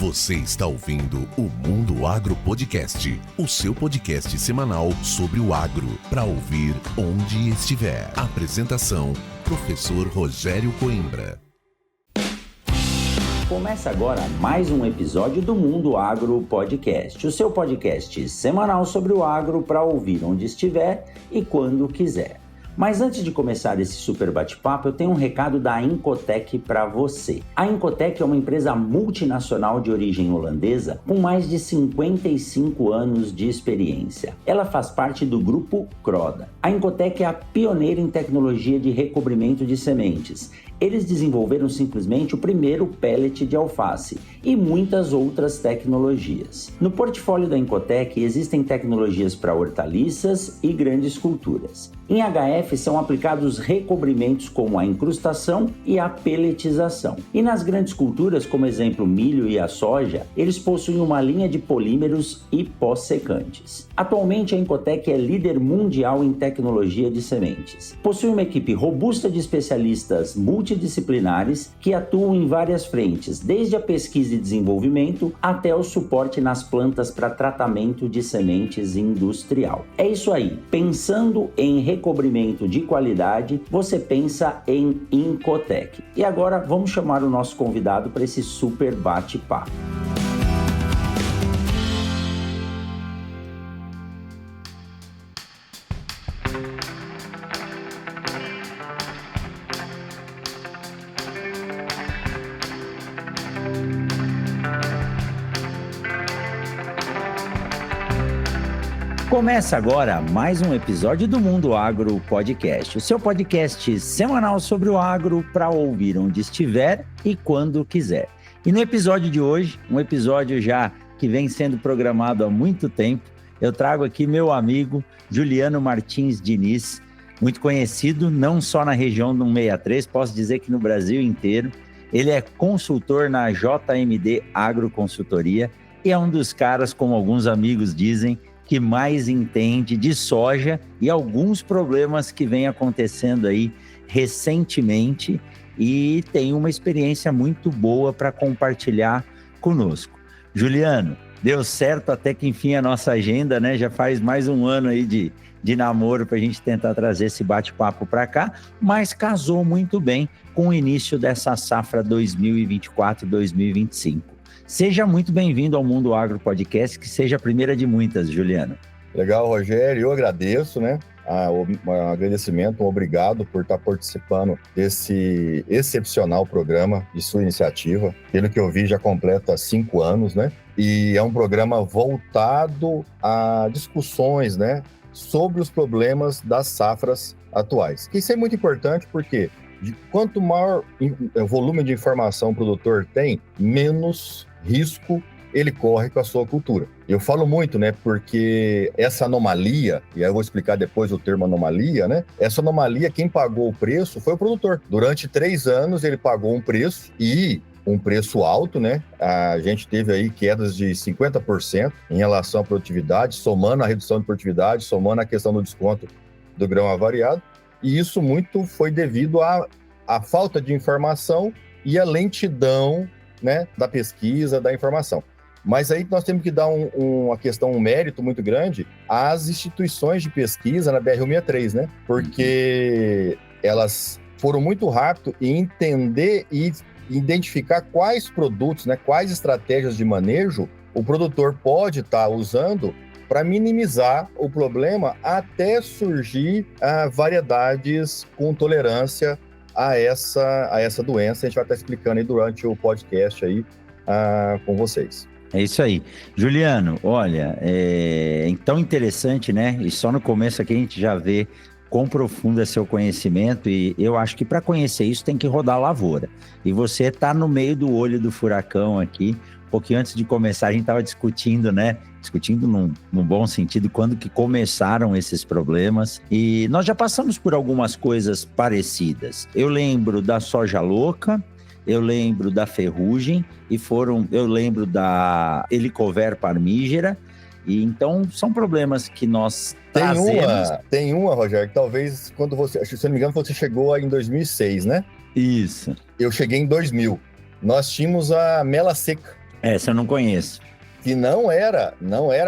Você está ouvindo o Mundo Agro Podcast, o seu podcast semanal sobre o agro, para ouvir onde estiver. Apresentação, professor Rogério Coimbra. Começa agora mais um episódio do Mundo Agro Podcast, o seu podcast semanal sobre o agro para ouvir onde estiver e quando quiser. Mas antes de começar esse super bate-papo, eu tenho um recado da Incotec para você. A Incotec é uma empresa multinacional de origem holandesa com mais de 55 anos de experiência. Ela faz parte do grupo Croda. A Incotec é a pioneira em tecnologia de recobrimento de sementes. Eles desenvolveram simplesmente o primeiro pellet de alface e muitas outras tecnologias. No portfólio da Incotec existem tecnologias para hortaliças e grandes culturas. Em HF são aplicados recobrimentos como a incrustação e a pelletização. E nas grandes culturas, como exemplo milho e a soja, eles possuem uma linha de polímeros e pós-secantes. Atualmente a Incotec é líder mundial em tecnologia de sementes. Possui uma equipe robusta de especialistas multidisciplinares que atuam em várias frentes, desde a pesquisa e desenvolvimento até o suporte nas plantas para tratamento de sementes industrial. É isso aí, pensando em recobrimento de qualidade, você pensa em Incotec. E agora vamos chamar o nosso convidado para esse super bate-papo. Começa agora mais um episódio do Mundo Agro Podcast, o seu podcast semanal sobre o agro para ouvir onde estiver e quando quiser. E no episódio de hoje, um episódio já que vem sendo programado há muito tempo, eu trago aqui meu amigo Juliano Martins Diniz, muito conhecido não só na região do 163, posso dizer que no Brasil inteiro. Ele é consultor na JMD Agroconsultoria e é um dos caras, como alguns amigos dizem, que mais entende de soja e alguns problemas que vem acontecendo aí recentemente e tem uma experiência muito boa para compartilhar conosco. Juliano, deu certo até que enfim a nossa agenda, né? Já faz mais um ano aí de namoro para a gente tentar trazer esse bate-papo para cá, mas casou muito bem com o início dessa safra 2024-2025. Seja muito bem-vindo ao Mundo Agro Podcast, que seja a primeira de muitas, Juliano. Legal, Rogério. Eu agradeço, um agradecimento, um obrigado por estar participando desse excepcional programa de sua iniciativa. Pelo que eu vi, já completa 5 anos, E é um programa voltado a discussões, sobre os problemas das safras atuais. Isso é muito importante porque quanto maior volume de informação o produtor tem, menos risco ele corre com a sua cultura. Eu falo muito, porque essa anomalia, e aí eu vou explicar depois o termo anomalia, essa anomalia, quem pagou o preço foi o produtor. Durante 3 anos ele pagou um preço e um preço alto, A gente teve aí quedas de 50% em relação à produtividade, somando a redução de produtividade, somando a questão do desconto do grão avariado. E isso muito foi devido à falta de informação e à lentidão, da pesquisa, da informação. Mas aí nós temos que dar um mérito muito grande às instituições de pesquisa na BR-163, Porque elas foram muito rápido em entender e identificar quais produtos, quais estratégias de manejo o produtor pode estar usando para minimizar o problema até surgir variedades com tolerância a essa doença. A gente vai estar explicando aí durante o podcast aí com vocês. É isso aí. Juliano, olha, é tão interessante, E só no começo aqui a gente já vê quão profundo é seu conhecimento e eu acho que para conhecer isso tem que rodar a lavoura. E você está no meio do olho do furacão aqui. Um pouquinho antes de começar a gente estava discutindo, Discutindo num bom sentido, quando que começaram esses problemas. E nós já passamos por algumas coisas parecidas. Eu lembro da soja louca, eu lembro da ferrugem, eu lembro da Helicover parmígera. E então, são problemas que nós trazemos. Tem uma, Rogério, que talvez, quando você, se não me engano, você chegou aí em 2006, Isso. Eu cheguei em 2000. Nós tínhamos a mela seca. Essa eu não conheço. Que não era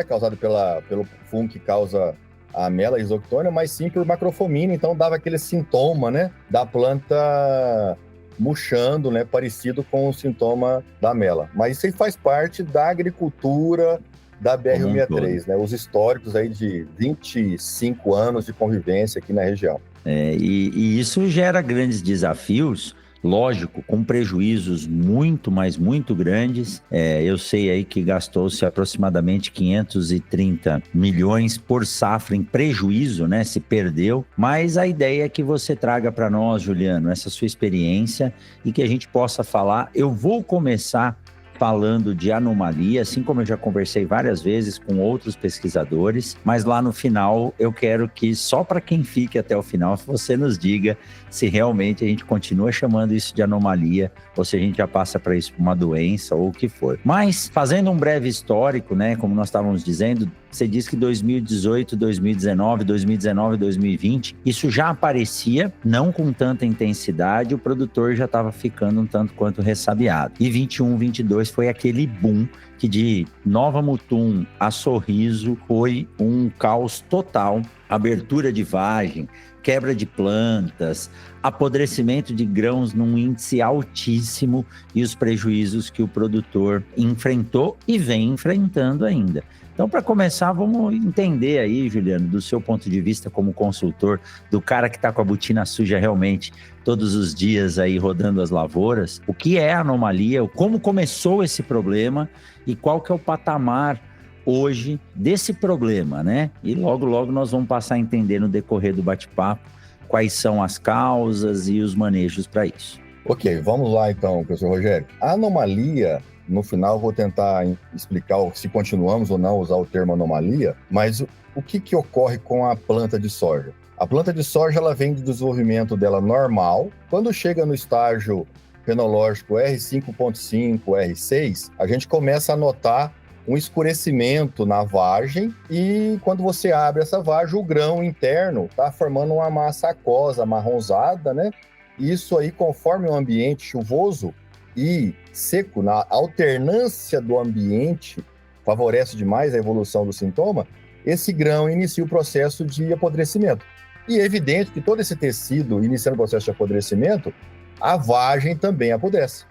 causado pelo fungo que causa a amela isoctônia, mas sim por macrofomina, então dava aquele sintoma, né, da planta murchando, né, parecido com o sintoma da amela. Mas isso aí faz parte da agricultura da BR-163, né, os históricos aí de 25 anos de convivência aqui na região. E isso gera grandes desafios, lógico, com prejuízos muito grandes. Eu sei aí que gastou-se aproximadamente 530 milhões por safra em prejuízo, né? Se perdeu. Mas a ideia é que você traga para nós, Juliano, essa sua experiência e que a gente possa falar. Eu vou começar falando de anomalia, assim como eu já conversei várias vezes com outros pesquisadores, mas lá no final eu quero que só para quem fique até o final você nos diga se realmente a gente continua chamando isso de anomalia ou se a gente já passa para isso uma doença ou o que for. Mas fazendo um breve histórico, né, como nós estávamos dizendo, você disse que 2018, 2019, 2020, isso já aparecia, não com tanta intensidade, o produtor já estava ficando um tanto quanto ressabiado. E 21, 22 foi aquele boom que de Nova Mutum a Sorriso foi um caos total, abertura de vagem, quebra de plantas, apodrecimento de grãos num índice altíssimo e os prejuízos que o produtor enfrentou e vem enfrentando ainda. Então, para começar, vamos entender aí, Juliano, do seu ponto de vista como consultor, do cara que está com a botina suja realmente todos os dias aí rodando as lavouras, o que é a anomalia, como começou esse problema e qual que é o patamar hoje desse problema, né? E logo nós vamos passar a entender no decorrer do bate-papo quais são as causas e os manejos para isso. Ok, vamos lá então, professor Rogério. A anomalia, no final eu vou tentar explicar se continuamos ou não a usar o termo anomalia, mas o que ocorre com a planta de soja? A planta de soja ela vem do desenvolvimento dela normal. Quando chega no estágio fenológico R5.5, R6, a gente começa a notar um escurecimento na vagem e quando você abre essa vagem, o grão interno está formando uma massa aquosa, amarronzada, né? E isso aí, conforme o ambiente chuvoso e seco, na alternância do ambiente, favorece demais a evolução do sintoma, esse grão inicia o processo de apodrecimento. E é evidente que todo esse tecido iniciando o processo de apodrecimento, a vagem também apodrece.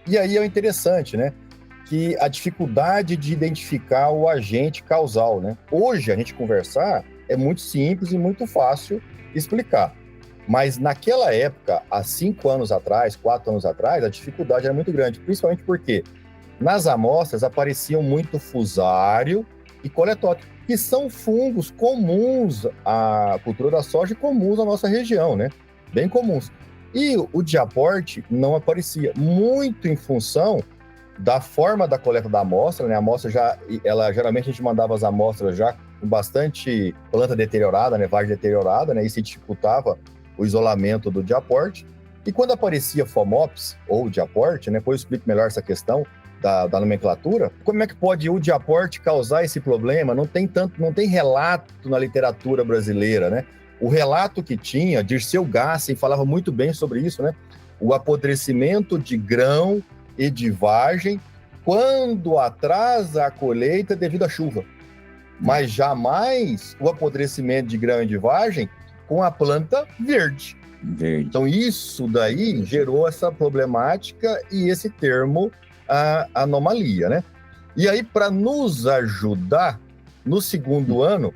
E aí é interessante, né? Que a dificuldade de identificar o agente causal, né? Hoje, a gente conversar é muito simples e muito fácil explicar. Mas naquela época, há 5 anos atrás, 4 anos atrás, a dificuldade era muito grande, principalmente porque nas amostras apareciam muito fusário e coletório, que são fungos comuns à cultura da soja e comuns à nossa região, né? Bem comuns. E o diaporte não aparecia, muito em função da forma da coleta da amostra, né? A amostra geralmente a gente mandava as amostras já com bastante planta deteriorada, né? Vagem deteriorada, né? E se dificultava o isolamento do diaporte. E quando aparecia FOMOPS ou diaporte, né? Depois eu explico melhor essa questão da nomenclatura. Como é que pode o diaporte causar esse problema? Não tem relato na literatura brasileira, né? O relato que tinha, Dirceu Gassen falava muito bem sobre isso, né? O apodrecimento de grão e de vagem quando atrasa a colheita devido à chuva. Mas jamais o apodrecimento de grão e de vagem com a planta verde. Então isso daí gerou essa problemática e esse termo anomalia, né? E aí, para nos ajudar, no segundo ano,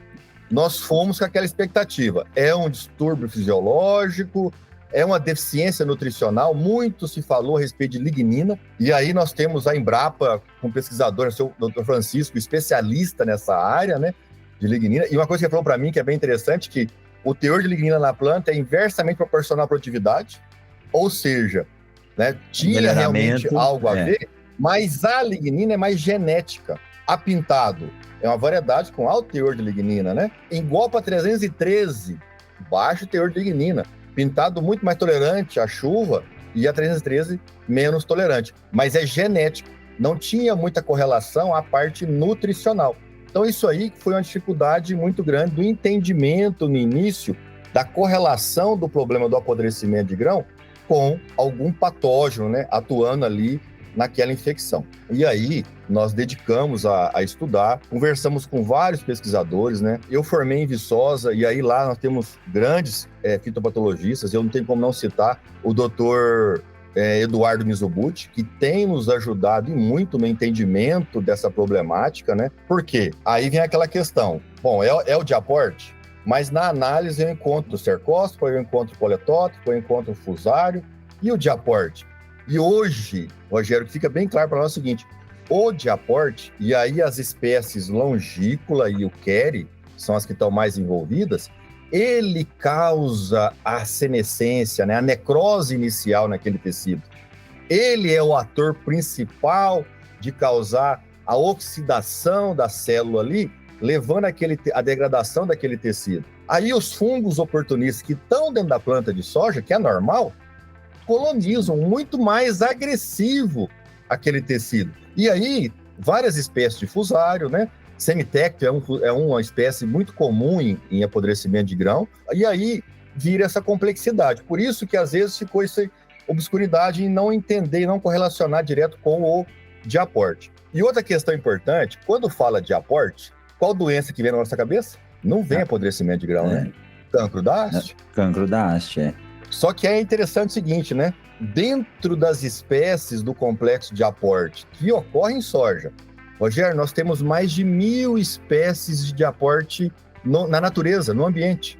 nós fomos com aquela expectativa. É um distúrbio fisiológico, é uma deficiência nutricional, muito se falou a respeito de lignina, e aí nós temos a Embrapa, com o pesquisador, o Dr. Francisco, especialista nessa área, né, de lignina, e uma coisa que ele falou para mim que é bem interessante, que o teor de lignina na planta é inversamente proporcional à produtividade, ou seja, né, tinha realmente algo a ver, mas a lignina é mais genética. A Pintado é uma variedade com alto teor de lignina, né? Igualpa 313, baixo teor de lignina. Pintado muito mais tolerante à chuva e a 313 menos tolerante. Mas é genético. Não tinha muita correlação à parte nutricional. Então isso aí foi uma dificuldade muito grande do entendimento no início da correlação do problema do apodrecimento de grão com algum patógeno, né, atuando ali naquela infecção. E aí nós dedicamos a estudar, conversamos com vários pesquisadores, né? Eu formei em Viçosa e aí lá nós temos grandes fitopatologistas, eu não tenho como não citar o doutor Eduardo Mizoguchi, que tem nos ajudado e muito no entendimento dessa problemática, né? Por quê? Aí vem aquela questão, bom, é o diaporte, mas na análise eu encontro o cercósporo, eu encontro o politótipo, eu encontro o fusário e o diaporte. E hoje, Rogério, fica bem claro para nós o seguinte, o diaporte, e aí as espécies longícula e o quere, são as que estão mais envolvidas, ele causa a senescência, né, a necrose inicial naquele tecido. Ele é o ator principal de causar a oxidação da célula ali, levando a degradação daquele tecido. Aí os fungos oportunistas que estão dentro da planta de soja, que é normal, colonizam muito mais agressivo aquele tecido. E aí, várias espécies de fusário, né? Semitecto é uma espécie muito comum em apodrecimento de grão, e aí vira essa complexidade. Por isso que às vezes ficou essa obscuridade em não entender e não correlacionar direto com o diaporte. E outra questão importante, quando fala diaporte, qual doença que vem na nossa cabeça? Não vem apodrecimento de grão, né? Cancro da haste. Cancro da haste, Só que é interessante o seguinte, né? Dentro das espécies do complexo de aporte que ocorre em soja, Rogério, nós temos mais de 1.000 espécies de diaporte na natureza, no ambiente.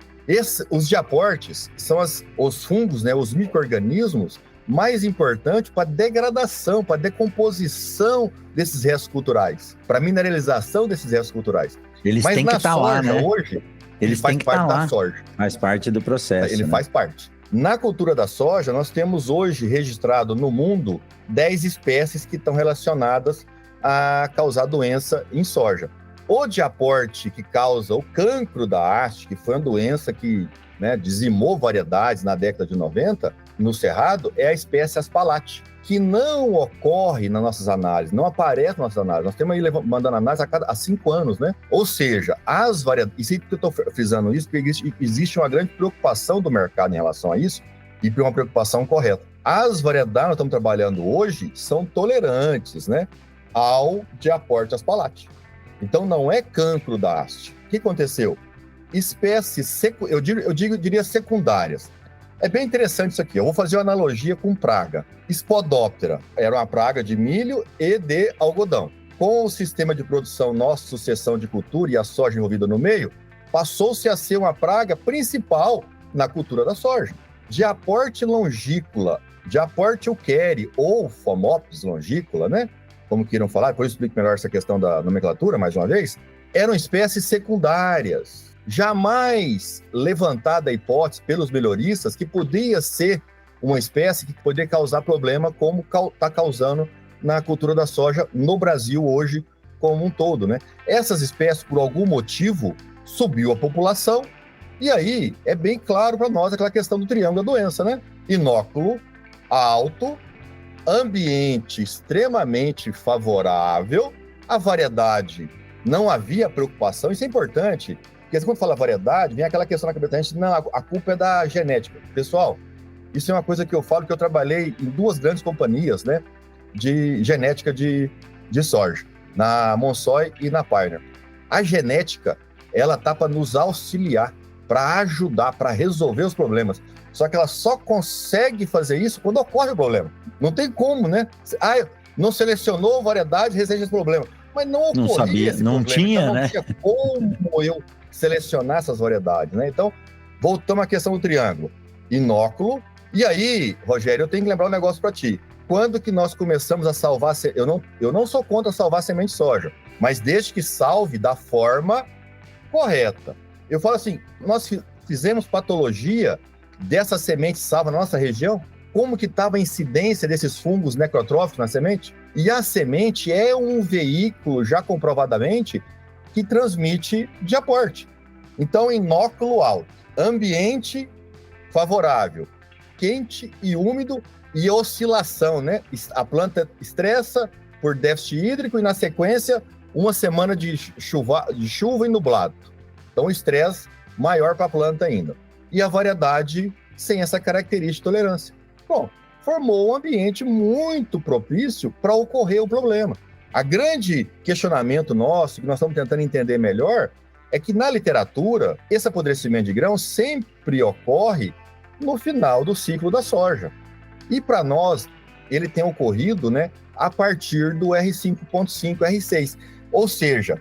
Os diaportes são os fungos, né, os micro-organismos mais importantes para a degradação, para a decomposição desses restos culturais, para a mineralização desses restos culturais. Eles têm que estar lá, né? Hoje, ele faz parte da soja. Faz parte do processo. Ele faz parte. Na cultura da soja, nós temos hoje registrado no mundo 10 espécies que estão relacionadas a causar doença em soja. O diaporte que causa o cancro da haste, que foi uma doença que, né, dizimou variedades na década de 90, no Cerrado, é a espécie Aspalate, que não ocorre nas nossas análises, não aparece nas nossas análises. Nós temos aí mandando análise há 5 anos, né? Ou seja, as variedades... E que eu estou frisando isso, porque existe uma grande preocupação do mercado em relação a isso, e uma preocupação correta. As variedades que nós estamos trabalhando hoje são tolerantes, né, ao diaporte Aspalate. Então, não é cancro da haste. O que aconteceu? Espécies, eu diria secundárias. É bem interessante isso aqui. Eu vou fazer uma analogia com praga. Spodoptera era uma praga de milho e de algodão. Com o sistema de produção nossa, sucessão de cultura e a soja envolvida no meio, passou-se a ser uma praga principal na cultura da soja. Diaporte longícula, diaporte euquere ou Phomopsis longícula, né? Como queiram falar, depois eu explico melhor essa questão da nomenclatura, mais uma vez, eram espécies secundárias. Jamais levantada a hipótese pelos melhoristas que podia ser uma espécie que poderia causar problema como está causando na cultura da soja no Brasil hoje como um todo, né? Essas espécies, por algum motivo, subiu a população e aí é bem claro para nós aquela questão do triângulo da doença, né? Inóculo, alto, ambiente extremamente favorável, a variedade não havia preocupação, isso é importante, porque quando fala variedade, vem aquela questão na cabeça da gente, não, a culpa é da genética. Pessoal, isso é uma coisa que eu falo, que eu trabalhei em 2 grandes companhias, né, de genética de soja, na Monsoy e na Pioneer. A genética, ela tá para nos auxiliar, para ajudar, para resolver os problemas. Só que ela só consegue fazer isso quando ocorre o problema. Não tem como, né? Não selecionou variedade, resolve esse problema. Mas não ocorria. Não sabia, não tinha, então, né? Não tinha como eu selecionar essas variedades, né? Então, voltamos à questão do triângulo. Inóculo. E aí, Rogério, eu tenho que lembrar um negócio para ti. Quando que nós começamos a salvar... Eu não sou contra salvar semente de soja, mas desde que salve da forma correta. Eu falo assim, nós fizemos patologia dessa semente salva na nossa região? Como que estava a incidência desses fungos necrotróficos na semente? E a semente é um veículo, já comprovadamente, que transmite diaporte. Então, inóculo alto, ambiente favorável, quente e úmido e oscilação, né? A planta estressa por déficit hídrico e, na sequência, uma semana de chuva e nublado. Então, o estresse maior para a planta ainda. E a variedade sem essa característica de tolerância. Bom, formou um ambiente muito propício para ocorrer o problema. A grande questionamento nosso, que nós estamos tentando entender melhor, é que na literatura, esse apodrecimento de grão sempre ocorre no final do ciclo da soja. E para nós, ele tem ocorrido, né, a partir do R5.5, R6. Ou seja,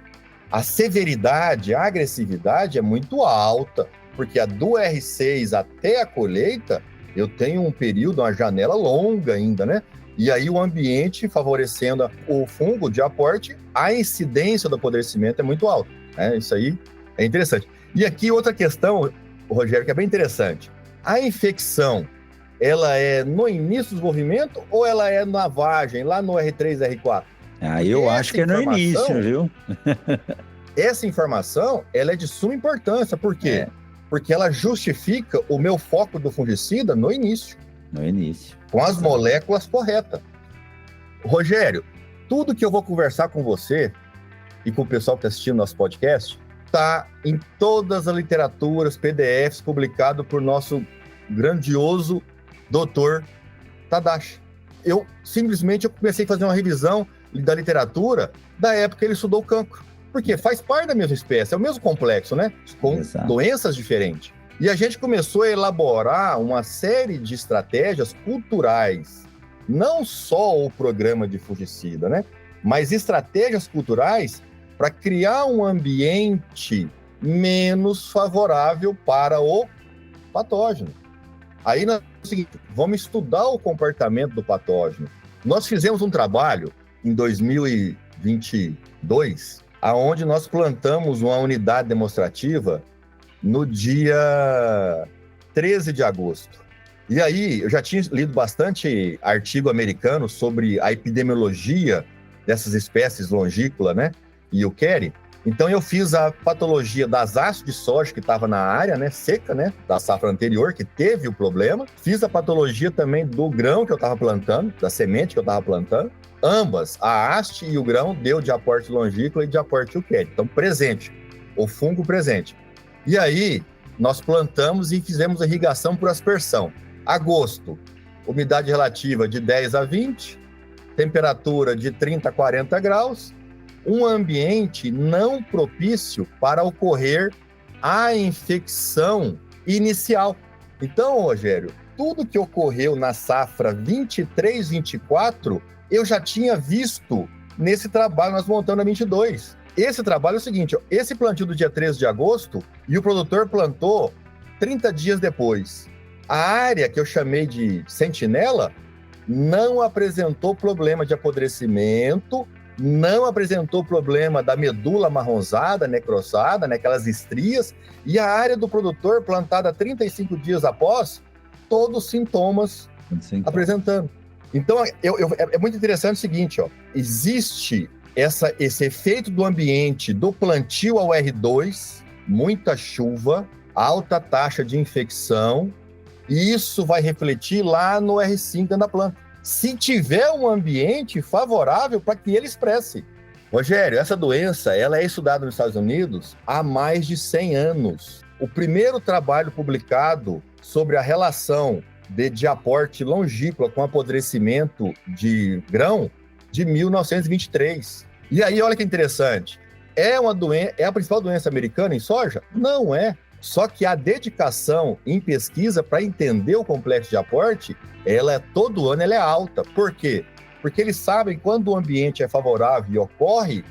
a severidade, a agressividade é muito alta, porque do R6 até a colheita, eu tenho um período, uma janela longa ainda, né? E aí o ambiente favorecendo o fungo de aporte, a incidência do apodrecimento é muito alta, né? Isso aí é interessante. E aqui outra questão, Rogério, que é bem interessante. A infecção, ela é no início do desenvolvimento ou ela é na vagem, lá no R3, R4? Eu acho que é no início, viu? Essa informação, ela é de suma importância. Por quê? Porque ela justifica o meu foco do fungicida no início. No início. Com as moléculas corretas. Rogério, tudo que eu vou conversar com você e com o pessoal que está assistindo nosso podcast, está em todas as literaturas, PDFs, publicado por nosso grandioso doutor Tadashi. Eu comecei a fazer uma revisão da literatura da época que ele estudou o cancro. Porque faz parte da mesma espécie, é o mesmo complexo, né? Com doenças diferentes. E a gente começou a elaborar uma série de estratégias culturais, não só o programa de fungicida, né? Mas estratégias culturais para criar um ambiente menos favorável para o patógeno. Aí, é o seguinte, vamos estudar o comportamento do patógeno. Nós fizemos um trabalho em 2022, aonde nós plantamos uma unidade demonstrativa no dia 13 de agosto. E aí, eu já tinha lido bastante artigo americano sobre a epidemiologia dessas espécies longícola, né, e o Kerry. Então, eu fiz a patologia das hastes de soja que estava na área, né, seca, né, da safra anterior, que teve o problema. Fiz a patologia também do grão que eu estava plantando, da semente que eu estava plantando. Ambas, a haste e o grão, deu de aporte longícola e de aporte Euchéria. Então, presente, o fungo presente. E aí, nós plantamos e fizemos irrigação por aspersão. Agosto, umidade relativa de 10 a 20, temperatura de 30 a 40 graus, um ambiente não propício para ocorrer a infecção inicial. Então, Rogério, tudo que ocorreu na safra 23-24, eu já tinha visto nesse trabalho, nós montando a 22. Esse trabalho é o seguinte, ó, esse plantio do dia 13 de agosto, e o produtor plantou 30 dias depois. A área que eu chamei de sentinela não apresentou problema de apodrecimento, não apresentou problema da medula amarronzada, necrosada, né, aquelas estrias, e a área do produtor plantada 35 dias após, todos os sintomas apresentando. Então, é muito interessante o seguinte, ó, existe esse efeito do ambiente do plantio ao R2, muita chuva, alta taxa de infecção, e isso vai refletir lá no R5 na planta. Se tiver um ambiente favorável para que ele expresse. Rogério, essa doença ela é estudada nos Estados Unidos há mais de 100 anos. O primeiro trabalho publicado sobre a relação de aporte longícola com apodrecimento de grão de 1923. E aí, olha que interessante. É a principal doença americana em soja? Não é. Só que a dedicação em pesquisa para entender o complexo de aporte, todo ano ela é alta. Por quê? Porque eles sabem quando o ambiente é favorável e ocorre,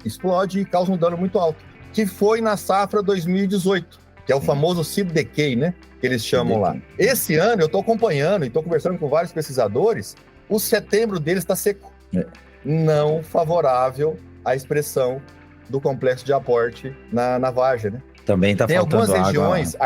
explode e causa um dano muito alto. Que foi na safra 2018, que é o famoso seed decay, né? Que eles chamam lá. Esse ano eu estou acompanhando e estou conversando com vários pesquisadores, o setembro deles está seco. Não favorável à expressão do complexo de aporte na vagem, né? Também está faltando água. Tem algumas regiões,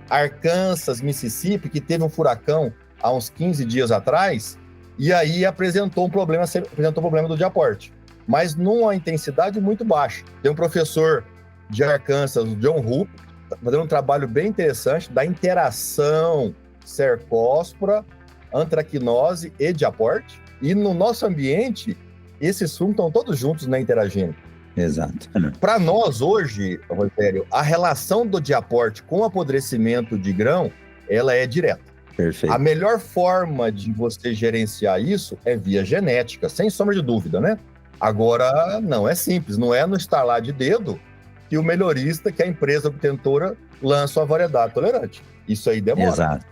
Arkansas, Mississippi, que teve um furacão há uns 15 dias atrás, e aí apresentou um problema do diaporte, mas numa intensidade muito baixa. Tem um professor de Arkansas, o John Hoop, fazendo um trabalho bem interessante da interação cercóspora, antracnose e diaporte, e no nosso ambiente, esses fungos estão todos juntos, né, interagindo. Exato. Para nós hoje, Rogério, a relação do diaporte com o apodrecimento de grão, ela é direta. Perfeito. A melhor forma de você gerenciar isso é via genética, sem sombra de dúvida, né? Agora, não é simples, não é no estalar de dedo que o melhorista, que a empresa obtentora, lança uma variedade tolerante. Isso aí demora. Exato.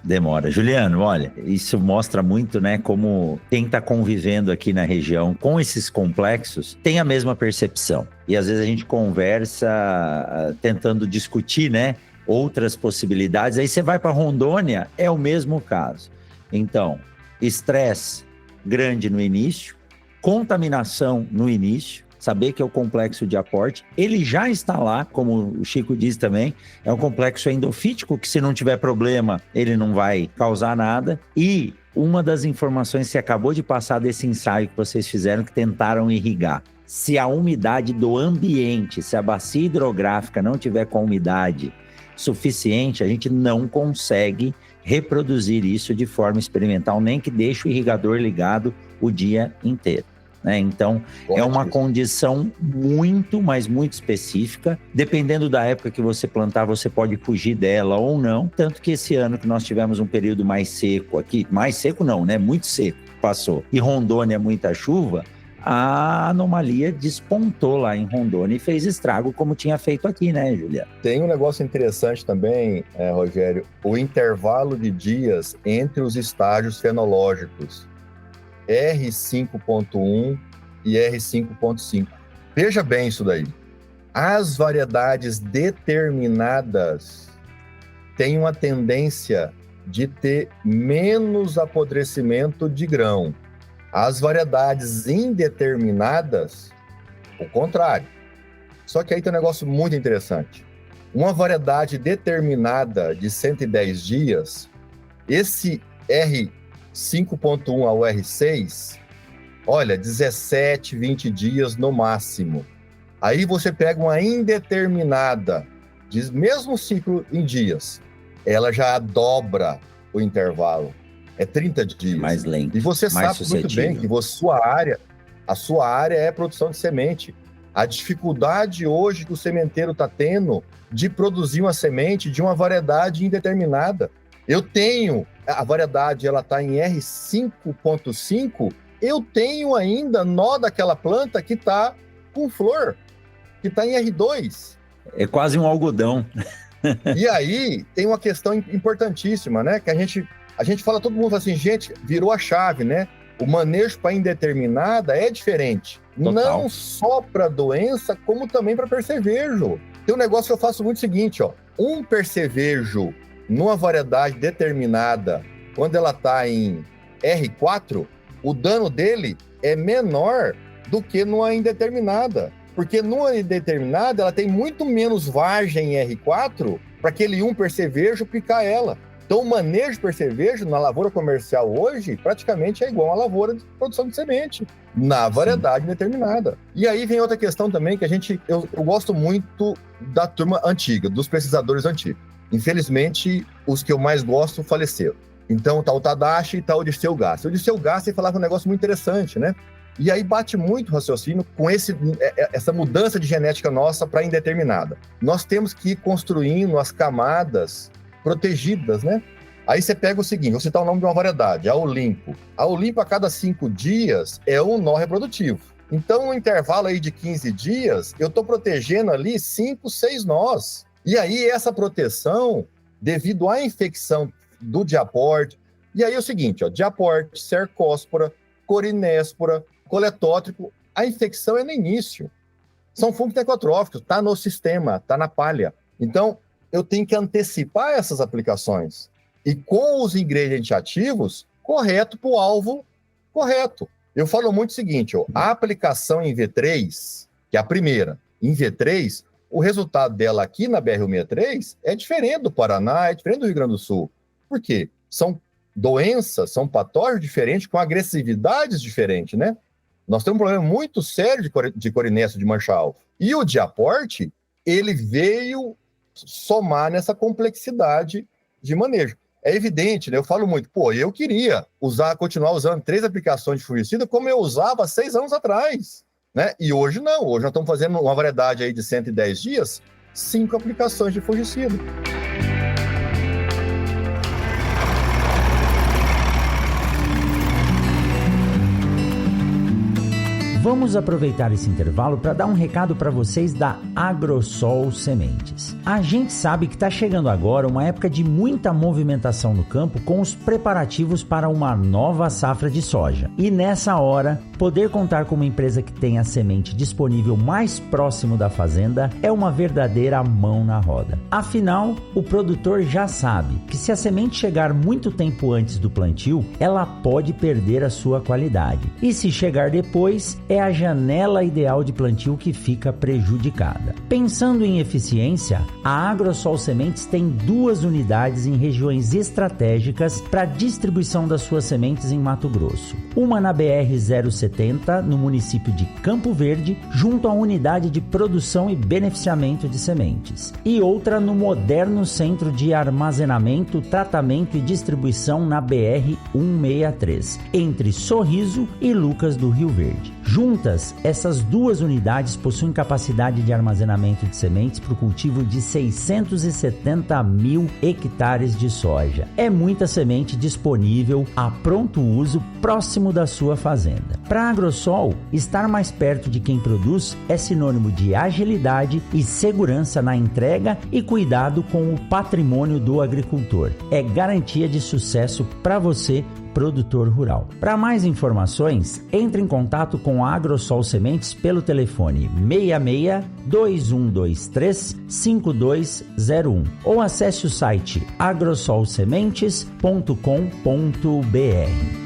Demora. Juliano, olha, isso mostra muito, né, como quem está convivendo aqui na região com esses complexos tem a mesma percepção. E às vezes a gente conversa tentando discutir, né, outras possibilidades. Aí você vai para Rondônia, é o mesmo caso. Então, estresse grande no início, contaminação no início, saber que é o complexo de aporte, ele já está lá, como o Chico disse também, é um complexo endofítico, que se não tiver problema, ele não vai causar nada. E uma das informações que você acabou de passar desse ensaio que vocês fizeram, que tentaram irrigar, se a umidade do ambiente, se a bacia hidrográfica não tiver com umidade suficiente, a gente não consegue reproduzir isso de forma experimental, nem que deixe o irrigador ligado o dia inteiro. Então, é uma condição muito, mas muito específica. Dependendo da época que você plantar, você pode fugir dela ou não. Tanto que esse ano que nós tivemos um período mais seco aqui, mais seco não, né? Muito seco, passou. E Rondônia, muita chuva, a anomalia despontou lá em Rondônia e fez estrago como tinha feito aqui, né, Juliano? Tem um negócio interessante também, Rogério, o intervalo de dias entre os estágios fenológicos. R5.1 e R5.5. Veja bem isso daí. As variedades determinadas têm uma tendência de ter menos apodrecimento de grão. As variedades indeterminadas, o contrário. Só que aí tem um negócio muito interessante. Uma variedade determinada de 110 dias, esse R5.1 ao R6, olha, 17, 20 dias no máximo. Aí você pega uma indeterminada, diz mesmo ciclo em dias, ela já dobra o intervalo, é 30 dias. Mais lento. E você sabe muito bem que a sua área é produção de semente. A dificuldade hoje que o sementeiro está tendo de produzir uma semente de uma variedade indeterminada. Eu tenho, a variedade ela está em R5.5, eu tenho ainda nó daquela planta que está com flor, que está em R2. É quase um algodão. E aí tem uma questão importantíssima, né? Que a gente fala, todo mundo fala assim, gente, virou a chave, né? O manejo para indeterminada é diferente. Total. Não só para doença, como também para percevejo. Tem um negócio que eu faço muito seguinte, ó. Um percevejo numa variedade determinada, quando ela está em R4, o dano dele é menor do que numa indeterminada. Porque numa indeterminada, ela tem muito menos vargem em R4 para aquele percevejo picar ela. Então, o manejo de percevejo na lavoura comercial hoje praticamente é igual à lavoura de produção de semente, na variedade determinada. E aí vem outra questão também que eu gosto muito da turma antiga, dos pesquisadores antigos. Infelizmente, os que eu mais gosto faleceram. Então, tá o Tadashi e tá o Dirceu Gassi. O Dirceu Gassi falava um negócio muito interessante, né? E aí bate muito o raciocínio com essa mudança de genética nossa para indeterminada. Nós temos que ir construindo as camadas protegidas, né? Aí você pega o seguinte, vou citar o nome de uma variedade, a Olimpo. A Olimpo, a cada 5 dias, é um nó reprodutivo. Então, um intervalo aí de 15 dias, eu estou protegendo ali 5, 6 nós. E aí, essa proteção, devido à infecção do diaporte, e aí é o seguinte, ó, diaporte, cercóspora, corinéspora, coletótrico, a infecção é no início. São fungos necrotróficos, está no sistema, está na palha. Então, eu tenho que antecipar essas aplicações. E com os ingredientes ativos, correto para o alvo correto. Eu falo muito o seguinte, ó, a aplicação em V3, que é a primeira, em V3, o resultado dela aqui na BR-163 é diferente do Paraná, é diferente do Rio Grande do Sul. Por quê? São doenças, são patógenos diferentes, com agressividades diferentes, né? Nós temos um problema muito sério de corinécio de mancha-alvo. E o diaporte, ele veio somar nessa complexidade de manejo. É evidente, né? Eu falo muito, eu queria continuar usando 3 aplicações de fungicida como eu usava há 6 anos atrás, né? E hoje não, hoje nós estamos fazendo uma variedade aí de 110 dias, 5 aplicações de fungicida. Vamos aproveitar esse intervalo para dar um recado para vocês da Agrosol Sementes. A gente sabe que está chegando agora uma época de muita movimentação no campo com os preparativos para uma nova safra de soja. E nessa hora, poder contar com uma empresa que tem a semente disponível mais próximo da fazenda é uma verdadeira mão na roda. Afinal, o produtor já sabe que se a semente chegar muito tempo antes do plantio, ela pode perder a sua qualidade. E se chegar depois, é a janela ideal de plantio que fica prejudicada. Pensando em eficiência, a Agrosol Sementes tem 2 unidades em regiões estratégicas para distribuição das suas sementes em Mato Grosso. Uma na BR-070, no município de Campo Verde, junto à unidade de produção e beneficiamento de sementes. E outra no moderno centro de armazenamento, tratamento e distribuição na BR-163, entre Sorriso e Lucas do Rio Verde. Juntas, essas 2 unidades possuem capacidade de armazenamento de sementes para o cultivo de 670 mil hectares de soja. É muita semente disponível a pronto uso próximo da sua fazenda. Para a Agrosol, estar mais perto de quem produz é sinônimo de agilidade e segurança na entrega e cuidado com o patrimônio do agricultor. É garantia de sucesso para você, produtor rural. Para mais informações, entre em contato com a Agrosol Sementes pelo telefone 66 2123 5201 ou acesse o site agrosolsementes.com.br.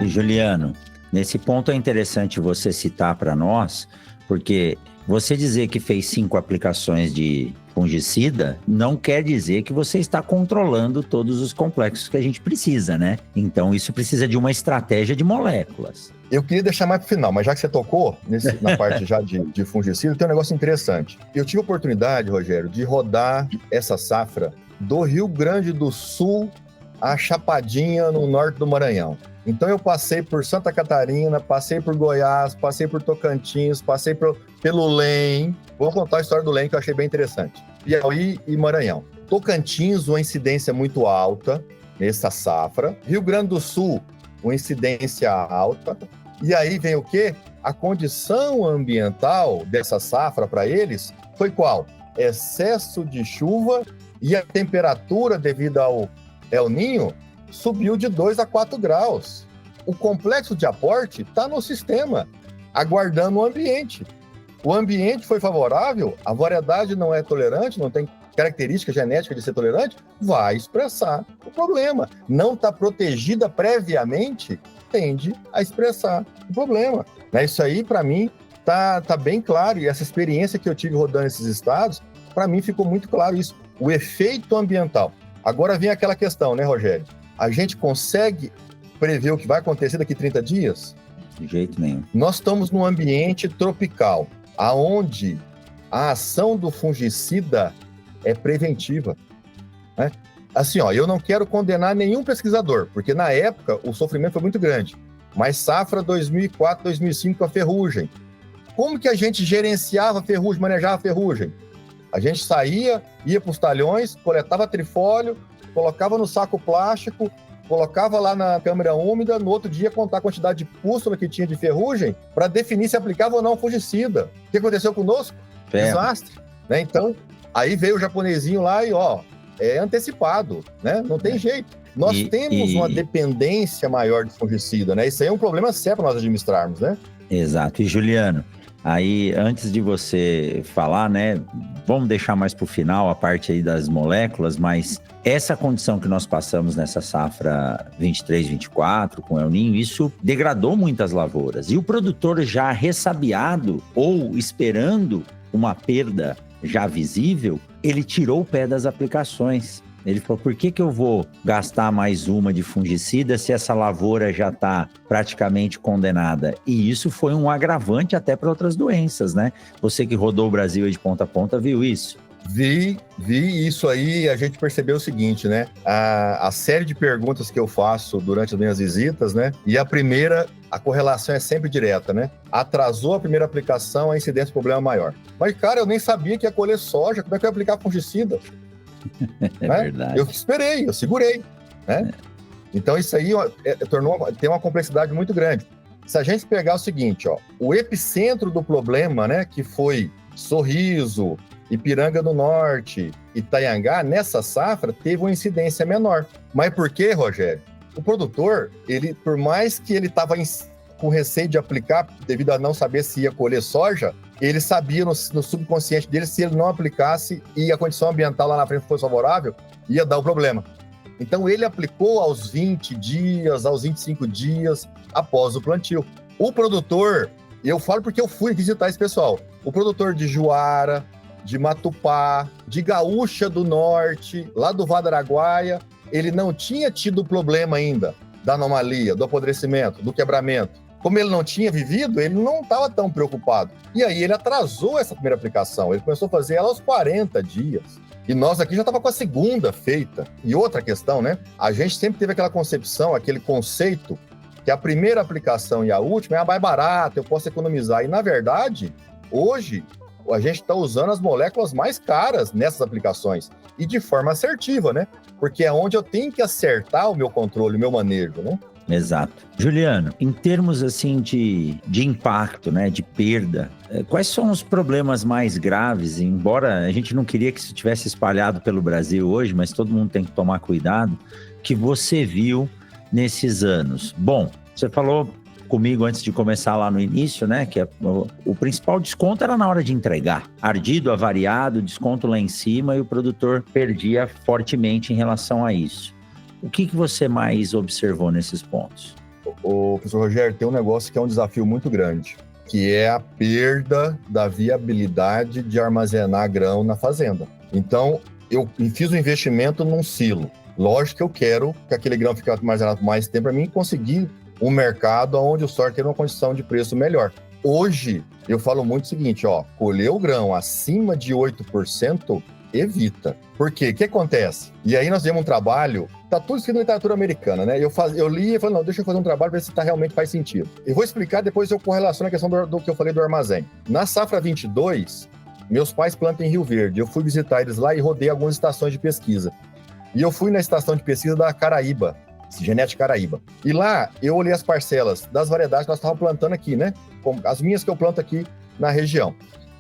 Juliano, nesse ponto é interessante você citar para nós, porque você dizer que fez 5 aplicações de fungicida não quer dizer que você está controlando todos os complexos que a gente precisa, né? Então isso precisa de uma estratégia de moléculas. Eu queria deixar mais pro final, mas já que você tocou na parte já de fungicida, tem um negócio interessante. Eu tive a oportunidade, Rogério, de rodar essa safra do Rio Grande do Sul a Chapadinha, no norte do Maranhão. Então eu passei por Santa Catarina, passei por Goiás, passei por Tocantins, passei pelo LEM. Vou contar a história do LEM que eu achei bem interessante. Piauí e Maranhão. Tocantins, uma incidência muito alta nessa safra. Rio Grande do Sul, uma incidência alta. E aí vem o quê? A condição ambiental dessa safra para eles foi qual? Excesso de chuva e a temperatura devido ao El Niño subiu de 2 a 4 graus. O complexo de aporte está no sistema, aguardando o ambiente. O ambiente foi favorável, a variedade não é tolerante, não tem característica genética de ser tolerante, vai expressar o problema. Não está protegida previamente, tende a expressar o problema. Isso aí, para mim, tá bem claro, e essa experiência que eu tive rodando esses estados, para mim ficou muito claro isso, o efeito ambiental. Agora vem aquela questão, né, Rogério? A gente consegue prever o que vai acontecer daqui a 30 dias? De jeito nenhum. Nós estamos num ambiente tropical, aonde a ação do fungicida é preventiva, né? Assim, eu não quero condenar nenhum pesquisador, porque na época o sofrimento foi muito grande. Mas safra 2004, 2005 a ferrugem. Como que a gente gerenciava a ferrugem, manejava a ferrugem? A gente saía, ia para os talhões, coletava trifólio, colocava no saco plástico, colocava lá na câmara úmida, no outro dia contar a quantidade de pústula que tinha de ferrugem para definir se aplicava ou não fungicida. O que aconteceu conosco? Desastre, né? Então, aí veio o japonesinho lá e, é antecipado, né? Não tem jeito. Nós temos uma dependência maior de fungicida, né? Isso aí é um problema sério para nós administrarmos, né? Exato. E, Juliano, aí, antes de você falar, né, vamos deixar mais para o final a parte aí das moléculas, mas essa condição que nós passamos nessa safra 23-24 com El Niño, isso degradou muitas lavouras. E o produtor já ressabiado ou esperando uma perda já visível, ele tirou o pé das aplicações. Ele falou, por que eu vou gastar mais uma de fungicida se essa lavoura já está praticamente condenada? E isso foi um agravante até para outras doenças, né? Você que rodou o Brasil de ponta a ponta viu isso. Vi isso aí, a gente percebeu o seguinte, né? A série de perguntas que eu faço durante as minhas visitas, né? E a primeira, a correlação é sempre direta, né? Atrasou a primeira aplicação, a incidência de problema maior. Mas, cara, eu nem sabia que ia colher soja, como é que eu ia aplicar fungicida? Né? Verdade. Eu esperei, eu segurei, né? Então isso aí tem uma complexidade muito grande. Se a gente pegar o seguinte, o epicentro do problema, né, que foi Sorriso, Ipiranga do Norte, Itanhangá, nessa safra teve uma incidência menor. Mas por quê, Rogério? O produtor, por mais que ele estava com receio de aplicar, devido a não saber se ia colher soja, ele sabia no subconsciente dele, se ele não aplicasse e a condição ambiental lá na frente fosse favorável, ia dar o problema. Então ele aplicou aos 20 dias, aos 25 dias após o plantio. O produtor, eu falo porque eu fui visitar esse pessoal, o produtor de Juara, de Matupá, de Gaúcha do Norte, lá do Vale do Araguaia, ele não tinha tido problema ainda da anomalia, do apodrecimento, do quebramento. Como ele não tinha vivido, ele não estava tão preocupado. E aí ele atrasou essa primeira aplicação, ele começou a fazer ela aos 40 dias. E nós aqui já estava com a segunda feita. E outra questão, né? A gente sempre teve aquela concepção, aquele conceito, que a primeira aplicação e a última é a mais barata, eu posso economizar. E, na verdade, hoje, a gente está usando as moléculas mais caras nessas aplicações. E de forma assertiva, né? Porque é onde eu tenho que acertar o meu controle, o meu manejo, né? Exato. Juliano, em termos assim de impacto, né, de perda, quais são os problemas mais graves? Embora a gente não queria que isso tivesse espalhado pelo Brasil hoje, mas todo mundo tem que tomar cuidado, que você viu nesses anos. Bom, você falou comigo antes de começar lá no início, né, que o principal desconto era na hora de entregar. Ardido, avariado, desconto lá em cima e o produtor perdia fortemente em relação a isso. O que você mais observou nesses pontos? O professor Rogério, tem um negócio que é um desafio muito grande, que é a perda da viabilidade de armazenar grão na fazenda. Então, eu fiz um investimento num silo. Lógico que eu quero que aquele grão fique armazenado por mais tempo para mim conseguir um mercado onde o soja tem uma condição de preço melhor. Hoje, eu falo muito o seguinte, colher o grão acima de 8%, evita. Por quê? O que acontece? E aí nós temos um trabalho, tá tudo escrito na literatura americana, né? Eu li e falei, não, deixa eu fazer um trabalho para ver se realmente faz sentido. Eu vou explicar, depois eu correlaciono a questão do que eu falei do armazém. Na safra 22, meus pais plantam em Rio Verde. Eu fui visitar eles lá e rodei algumas estações de pesquisa. E eu fui na estação de pesquisa da Caraíba, Genética Caraíba. E lá eu olhei as parcelas das variedades que nós estávamos plantando aqui, né? As minhas que eu planto aqui na região.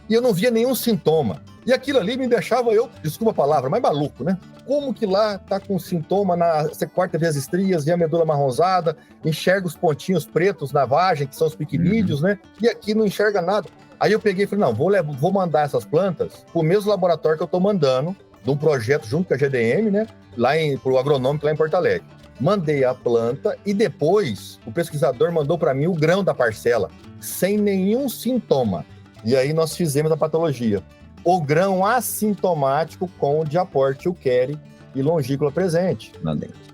E eu não via nenhum sintoma. E aquilo ali me deixava desculpa a palavra, mais maluco, né? Como que lá tá com sintoma, você corta as estrias, vê a medula marronzada, enxerga os pontinhos pretos na vagem, que são os piquinídeos, né? E aqui não enxerga nada. Aí eu peguei e falei, não, vou mandar essas plantas pro mesmo laboratório que eu tô mandando, de um projeto junto com a GDM, né? Pro agronômico lá em Porto Alegre. Mandei a planta e depois o pesquisador mandou para mim o grão da parcela, sem nenhum sintoma. E aí nós fizemos a patologia. O grão assintomático com de aporte Uquere e longícula presente.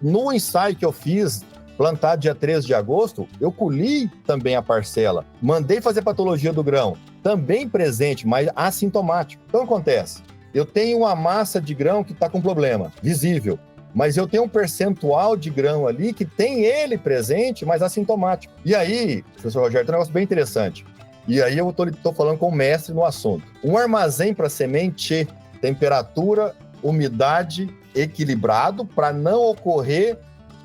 No ensaio que eu fiz, plantado dia 13 de agosto, eu colhi também a parcela. Mandei fazer patologia do grão, também presente, mas assintomático. Então acontece, eu tenho uma massa de grão que está com problema, visível. Mas eu tenho um percentual de grão ali que tem ele presente, mas assintomático. E aí, professor Rogério, tem um negócio bem interessante. E aí eu estou falando com o mestre no assunto. Um armazém para semente, temperatura, umidade equilibrado para não ocorrer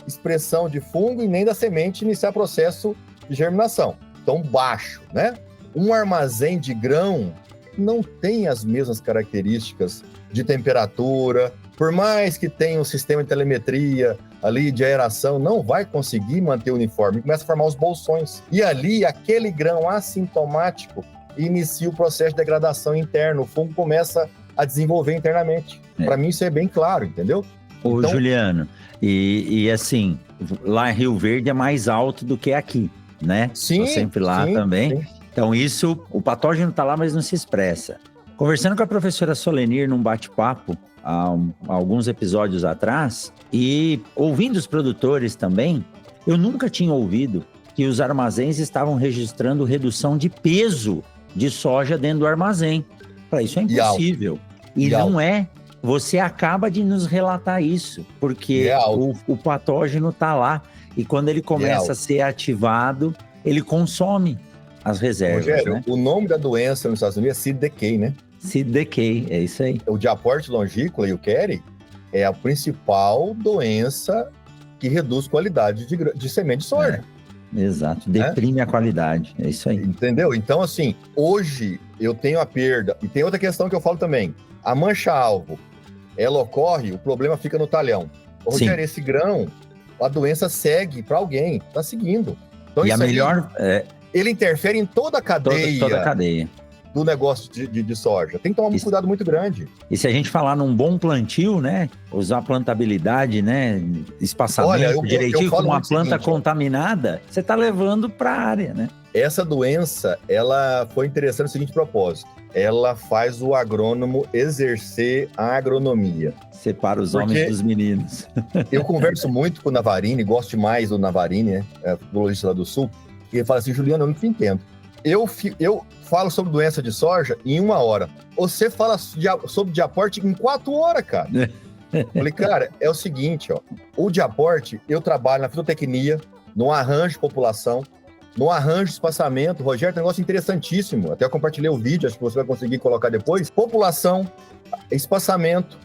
expressão de fungo e nem da semente iniciar processo de germinação. Então, baixo, né? Um armazém de grão não tem as mesmas características de temperatura. Por mais que tenha um sistema de telemetria ali de aeração, não vai conseguir manter o uniforme. Começa a formar os bolsões. E ali, aquele grão assintomático inicia o processo de degradação interno. O fungo começa a desenvolver internamente. Para mim, isso é bem claro, entendeu? Ô, então, Juliano, e assim, lá em Rio Verde é mais alto do que aqui, né? Sim. Tô sempre lá também. Sim. Então, isso, o patógeno está lá, mas não se expressa. Conversando com a professora Solenir num bate-papo, há alguns episódios atrás, e ouvindo os produtores também, eu nunca tinha ouvido que os armazéns estavam registrando redução de peso de soja dentro do armazém. Para isso é impossível. E não é. Você acaba de nos relatar isso, porque o patógeno está lá. E quando ele começa a ser ativado, ele consome as reservas. Rogério, né? O nome da doença nos Estados Unidos é seed decay, né? Seed decay, é isso aí. O diaporte longícola e o Kerry é a principal doença que reduz qualidade de semente de soja. Exato, deprime a qualidade, é isso aí. Entendeu? Então, assim, hoje eu tenho a perda. E tem outra questão que eu falo também. A mancha-alvo, ela ocorre, o problema fica no talhão. Rogério, esse grão, a doença segue para alguém, está seguindo. Então, e a melhor... ele interfere em toda a cadeia. Toda a cadeia. Do negócio de soja. Tem que tomar um cuidado muito grande. E se a gente falar num bom plantio, né? Usar plantabilidade, né? Espaçamento direitinho, com uma planta contaminada, você está levando para a área, né? Essa doença, ela foi interessante no seguinte propósito. Ela faz o agrônomo exercer a agronomia. Separa os homens dos meninos. Eu converso muito com o Navarini, gosto demais do Navarini, né? Biologista lá do Sul. E ele fala assim, Juliano, eu não te entendo. Eu falo sobre doença de soja em 1 hora. Você fala sobre diaporte em 4 horas, cara. Falei, cara, é o seguinte, ó. O diaporte, eu trabalho na fitotecnia, no arranjo de população, no arranjo de espaçamento. Rogério, tem um negócio interessantíssimo. Até eu compartilhei o vídeo, acho que você vai conseguir colocar depois. População, espaçamento.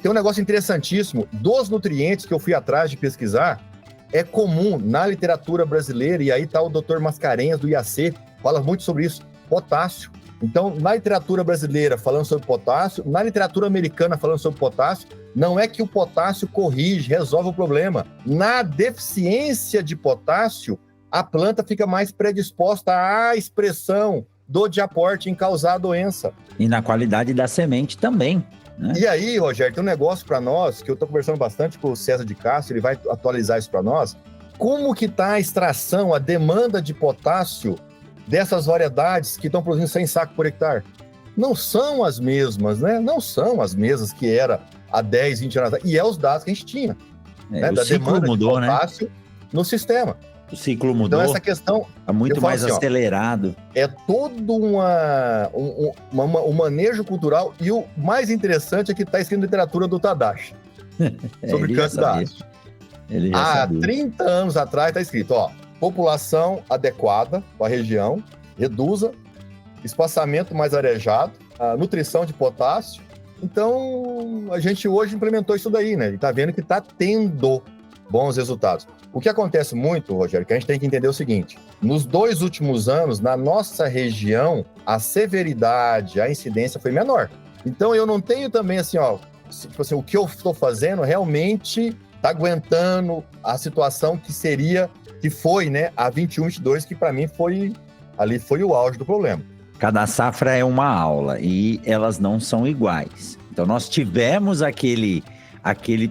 Tem um negócio interessantíssimo. Dos nutrientes que eu fui atrás de pesquisar, é comum na literatura brasileira, e aí está o Dr. Mascarenhas, do IAC, fala muito sobre isso, potássio. Então, na literatura brasileira falando sobre potássio, na literatura americana falando sobre potássio, não é que o potássio corrige, resolve o problema. Na deficiência de potássio, a planta fica mais predisposta à expressão do diaporte em causar a doença. E na qualidade da semente também. Né? E aí, Rogério, tem um negócio para nós, que eu estou conversando bastante com o César de Castro, ele vai atualizar isso para nós. Como que está a extração, a demanda de potássio dessas variedades que estão produzindo 100 sacos por hectare? Não são as mesmas, né? Não são as mesmas que era há 10, 20 anos atrás. E é os dados que a gente tinha. Né? Da demanda mudou, de potássio, né? No sistema. O ciclo mudou. Então, essa questão... Está muito mais assim, acelerado. É todo um manejo cultural, e o mais interessante é que está escrito na literatura do Tadashi. Sobre câncer da haste. Há 30 anos atrás está escrito, ó, população adequada para a região, reduza, espaçamento mais arejado, a nutrição de potássio. Então, a gente hoje implementou isso daí, né? E está vendo que está tendo bons resultados. O que acontece muito, Rogério, que a gente tem que entender o seguinte: nos 2 últimos anos, na nossa região, a severidade, a incidência foi menor. Então, eu não tenho também assim, ó, tipo assim, o que eu estou fazendo realmente está aguentando a situação que foi, né, a 21, 22, que para mim foi o auge do problema. Cada safra é uma aula e elas não são iguais. Então, nós tivemos aquele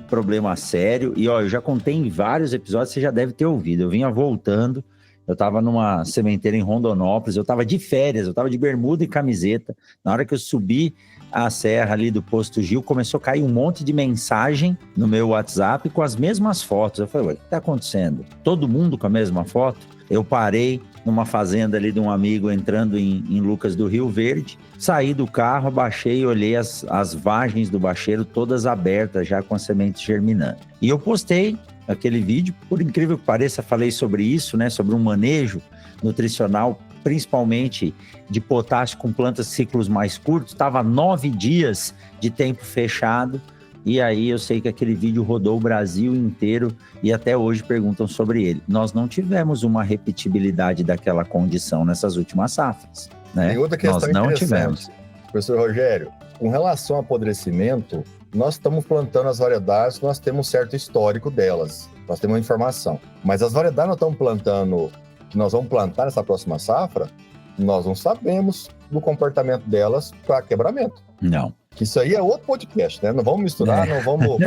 problema sério, e ó, eu já contei em vários episódios, você já deve ter ouvido. Eu vinha voltando, eu estava numa sementeira em Rondonópolis, eu estava de férias, eu estava de bermuda e camiseta. Na hora que eu subi a serra ali do Posto Gil, começou a cair um monte de mensagem no meu WhatsApp com as mesmas fotos. Eu falei, ué, o que está acontecendo? Todo mundo com a mesma foto? Eu parei numa fazenda ali de um amigo entrando em Lucas do Rio Verde, saí do carro, abaixei e olhei as vagens do bacheiro todas abertas já com as sementes germinando. E eu postei aquele vídeo, por incrível que pareça, falei sobre isso, né, sobre um manejo nutricional, principalmente de potássio com plantas de ciclos mais curtos. Estava 9 dias de tempo fechado. E aí eu sei que aquele vídeo rodou o Brasil inteiro e até hoje perguntam sobre ele. Nós não tivemos uma repetibilidade daquela condição nessas últimas safras, né? Tem outra questão nós não tivemos. Professor Rogério, com relação ao apodrecimento, nós estamos plantando as variedades, nós temos um certo histórico delas, nós temos uma informação. Mas as variedades nós estamos plantando, que nós vamos plantar nessa próxima safra, nós não sabemos do comportamento delas para quebramento. Não. Que isso aí é outro podcast, né? Não vamos misturar, não vamos...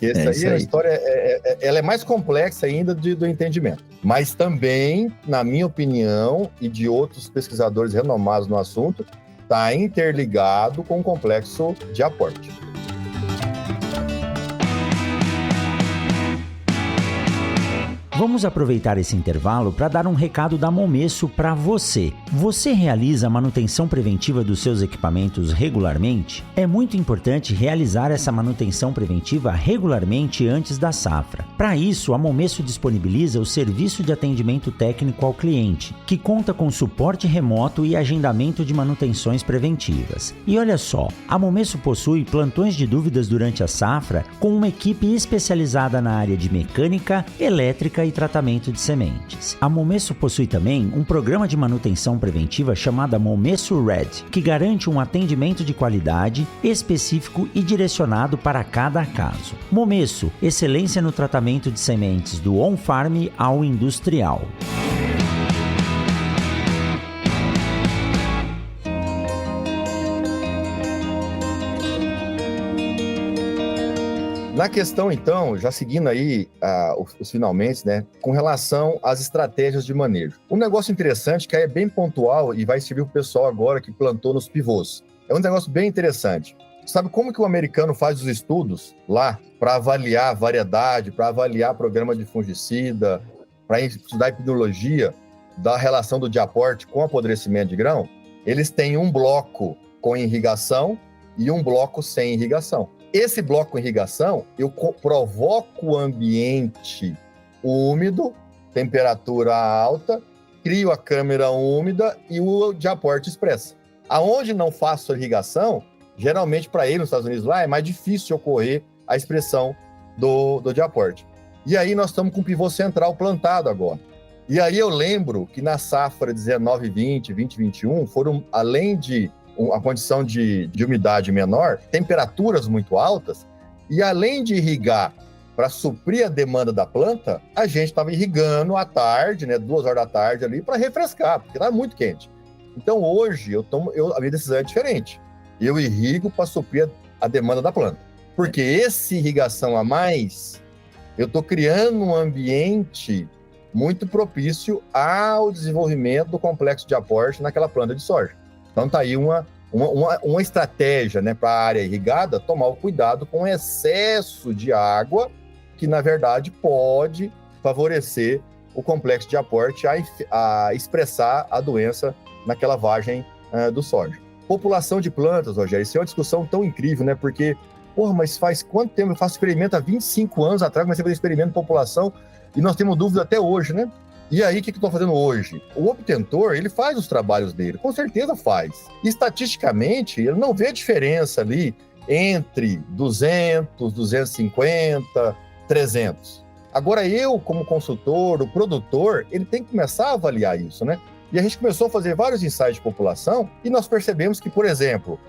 Isso aí, a história ela é mais complexa ainda do entendimento. Mas também, na minha opinião, e de outros pesquisadores renomados no assunto, está interligado com o complexo de aporte. Vamos aproveitar esse intervalo para dar um recado da Momesso para você. Você realiza a manutenção preventiva dos seus equipamentos regularmente? É muito importante realizar essa manutenção preventiva regularmente antes da safra. Para isso, a Momesso disponibiliza o serviço de atendimento técnico ao cliente, que conta com suporte remoto e agendamento de manutenções preventivas. E olha só, a Momesso possui plantões de dúvidas durante a safra com uma equipe especializada na área de mecânica, elétrica e tratamento de sementes. A Momesso possui também um programa de manutenção preventiva chamado Momesso Red, que garante um atendimento de qualidade específico e direcionado para cada caso. Momesso, excelência no tratamento de sementes do on-farm ao industrial. Na questão, então, já seguindo aí os finalmente, né, com relação às estratégias de manejo. Um negócio interessante que aí é bem pontual e vai servir para o pessoal agora que plantou nos pivôs. É um negócio bem interessante. Sabe como que o americano faz os estudos lá para avaliar a variedade, para avaliar programa de fungicida, para estudar a epidemiologia da relação do diaporte com apodrecimento de grão? Eles têm um bloco com irrigação e um bloco sem irrigação. Esse bloco com irrigação, eu provoco o ambiente úmido, temperatura alta, crio a câmara úmida e o diaporte expressa. Aonde não faço irrigação, geralmente para ele nos Estados Unidos lá é mais difícil ocorrer a expressão do diaporte. E aí nós estamos com o pivô central plantado agora. E aí eu lembro que na safra 19-20, 20-21, foram, além de a condição de umidade menor, temperaturas muito altas, e além de irrigar para suprir a demanda da planta, a gente estava irrigando à tarde, né, 2 horas da tarde ali, para refrescar, porque estava muito quente. Então hoje a minha decisão é diferente. Eu irrigo para suprir a demanda da planta. Porque essa irrigação a mais, eu estou criando um ambiente muito propício ao desenvolvimento do complexo de aporte naquela planta de soja. Então está aí uma estratégia, né, para a área irrigada, tomar o cuidado com o excesso de água, que na verdade pode favorecer o complexo de aporte a expressar a doença naquela vagem do soja. População de plantas, Rogério, isso é uma discussão tão incrível, né? Porque, mas faz quanto tempo eu faço experimento? Há 25 anos atrás comecei a fazer experimento de população e nós temos dúvida até hoje, né? E aí, o que eu estou fazendo hoje? O obtentor, ele faz os trabalhos dele, com certeza faz. Estatisticamente, ele não vê diferença ali entre 200, 250, 300. Agora, eu, como consultor, o produtor, ele tem que começar a avaliar isso, né? E a gente começou a fazer vários ensaios de população e nós percebemos que, por exemplo,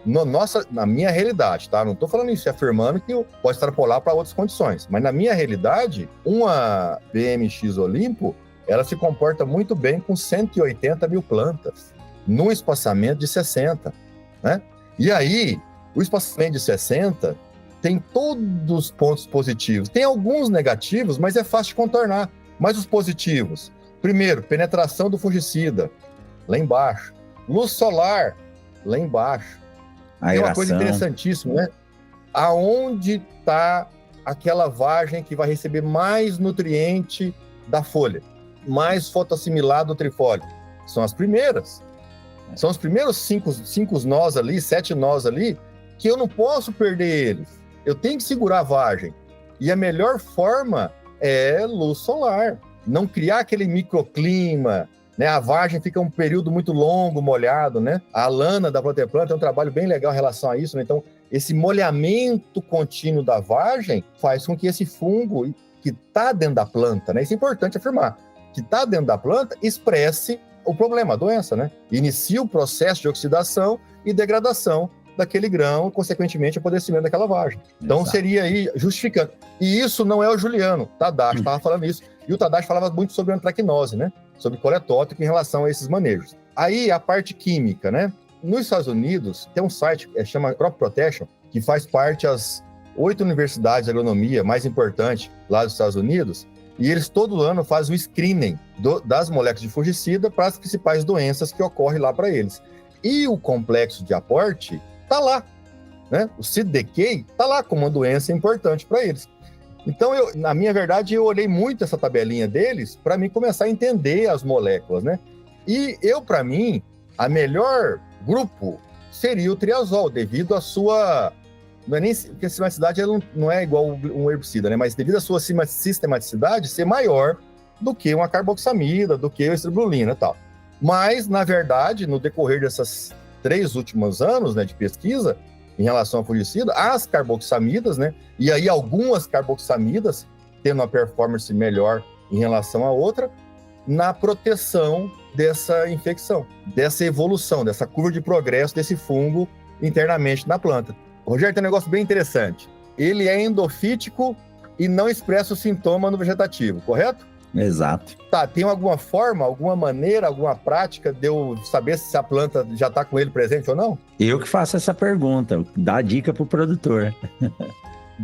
na minha realidade, tá? Não estou falando isso, afirmando que eu posso extrapolar para outras condições, mas na minha realidade, uma BMX Olimpo, ela se comporta muito bem com 180 mil plantas, num espaçamento de 60, né? E aí, o espaçamento de 60 tem todos os pontos positivos. Tem alguns negativos, mas é fácil de contornar. Mas os positivos, primeiro, penetração do fungicida, lá embaixo. Luz solar, lá embaixo. Tem uma coisa interessantíssima, né? Aonde está aquela vagem que vai receber mais nutriente da folha? Mais fotossimilado do trifólio? São as primeiras. São os primeiros 5 nós ali, 7 nós ali, que eu não posso perder eles. Eu tenho que segurar a vagem. E a melhor forma é luz solar. Não criar aquele microclima, né? A vagem fica um período muito longo, molhado, né? A lana da Proteplanta é um trabalho bem legal em relação a isso, né? Então, esse molhamento contínuo da vagem faz com que esse fungo que está dentro da planta, né? Isso é importante afirmar, que está dentro da planta, expresse o problema, a doença, né? Inicia o processo de oxidação e degradação daquele grão, consequentemente, o apodrecimento daquela vagem. Então, exato, seria aí justificando. E isso não é o Juliano, Tadashi estava falando isso. E o Tadashi falava muito sobre antracnose, né? Sobre coletótrico em relação a esses manejos. Aí, a parte química, né? Nos Estados Unidos, tem um site que chama Crop Protection, que faz parte das 8 universidades de agronomia mais importantes lá dos Estados Unidos, e eles todo ano fazem o screening das moléculas de fungicida para as principais doenças que ocorrem lá para eles. E o complexo de aporte está lá, né? O seed decay está lá como uma doença importante para eles. Então, na minha verdade, eu olhei muito essa tabelinha deles para mim começar a entender as moléculas, né? E para mim, a melhor grupo seria o triazol, devido à sua... Não é nem porque a sistematicidade ela não é igual um herbicida, né? Mas devido à sua sistematicidade ser maior do que uma carboxamida, do que a estrobilina e tal. Mas, na verdade, no decorrer desses 3 últimos anos, né, de pesquisa, em relação ao fungicida, as carboxamidas, né? E aí algumas carboxamidas tendo uma performance melhor em relação à outra, na proteção dessa infecção, dessa evolução, dessa curva de progresso desse fungo internamente na planta. O Rogério tem um negócio bem interessante. Ele é endofítico e não expressa o sintoma no vegetativo, correto? Exato. Tá, tem alguma forma, alguma maneira, alguma prática de eu saber se a planta já está com ele presente ou não? Eu que faço essa pergunta, dá dica pro produtor.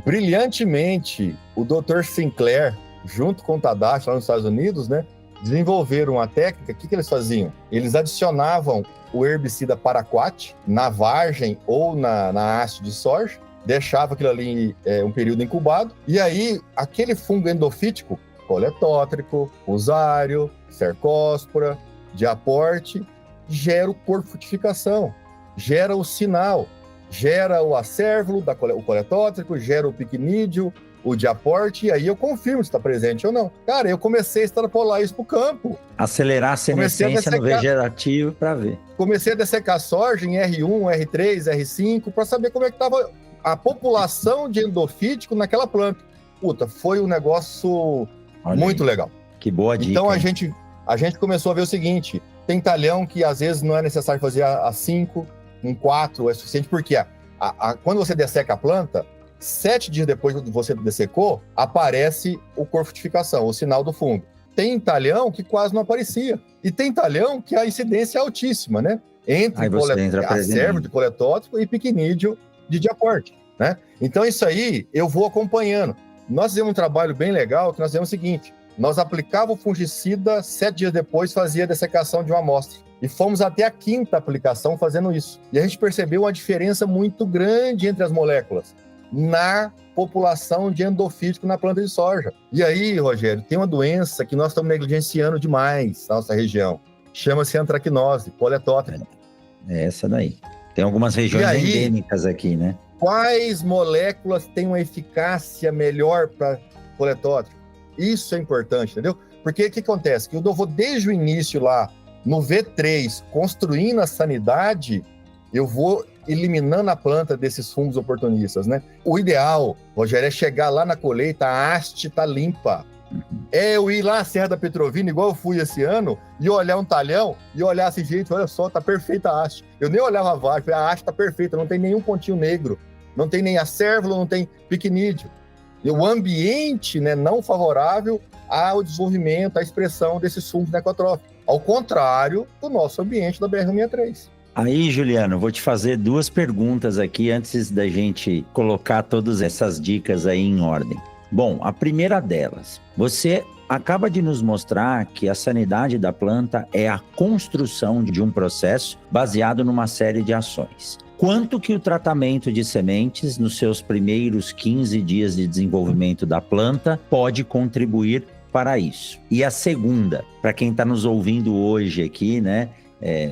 Brilhantemente, o Dr. Sinclair, junto com o Tadashi lá nos Estados Unidos, né, desenvolveram uma técnica. O que eles faziam? Eles adicionavam o herbicida paraquat na vargem ou na haste de soja, deixava aquilo ali um período incubado, e aí aquele fungo endofítico, coletótrico, usário, cercóspora, diaporte, gera o corpo-frutificação, gera o sinal, gera o acérvulo, o coletótrico, gera o piquinídeo, o diaporte, e aí eu confirmo se está presente ou não. Cara, eu comecei a extrapolar isso para o campo. Acelerar a senescência no vegetativo para ver. Comecei a dessecar soja em R1, R3, R5, para saber como é que estava a população de endofítico naquela planta. Puta, foi um negócio... Olha muito aí. Legal. Que boa dica. Então a gente começou a ver o seguinte: tem talhão que às vezes não é necessário fazer a 5, um 4 é suficiente, porque quando você desseca a planta, 7 dias depois que você dessecou, aparece o corpo-frutificação, o sinal do fungo. Tem talhão que quase não aparecia. E tem talhão que a incidência é altíssima, né? Entre acérvulo de coletótrico e piquinídeo de diaporte, né? Então isso aí eu vou acompanhando. Nós fizemos um trabalho bem legal, que nós fizemos o seguinte: nós aplicávamos o fungicida, 7 dias depois fazia a dessecação de uma amostra. E fomos até a 5ª aplicação fazendo isso. E a gente percebeu uma diferença muito grande entre as moléculas na população de endofítico na planta de soja. E aí, Rogério, tem uma doença que nós estamos negligenciando demais na nossa região. Chama-se antracnose, coletótrica. É essa daí. Tem algumas regiões endêmicas aqui, né? Quais moléculas têm uma eficácia melhor para coletótrico? Isso é importante, entendeu? Porque o que acontece? Que eu vou desde o início lá, no V3, construindo a sanidade, eu vou eliminando a planta desses fungos oportunistas, né? O ideal, Rogério, é chegar lá na colheita, a haste tá limpa. É eu ir lá à Serra da Petrovina, igual eu fui esse ano, e olhar um talhão, e olhar assim, gente, olha só, tá perfeita a haste. Eu nem olhava a vargem, a haste tá perfeita, não tem nenhum pontinho negro. Não tem nem acérvulo, não tem piquinídeo. E o ambiente, né, não favorável ao desenvolvimento, à expressão desses fungos necrotróficos. Ao contrário do nosso ambiente da BR-163. Aí, Juliano, vou te fazer 2 perguntas aqui antes da gente colocar todas essas dicas aí em ordem. Bom, a primeira delas, você acaba de nos mostrar que a sanidade da planta é a construção de um processo baseado numa série de ações. Quanto que o tratamento de sementes nos seus primeiros 15 dias de desenvolvimento da planta pode contribuir para isso? E a segunda, para quem está nos ouvindo hoje aqui, né?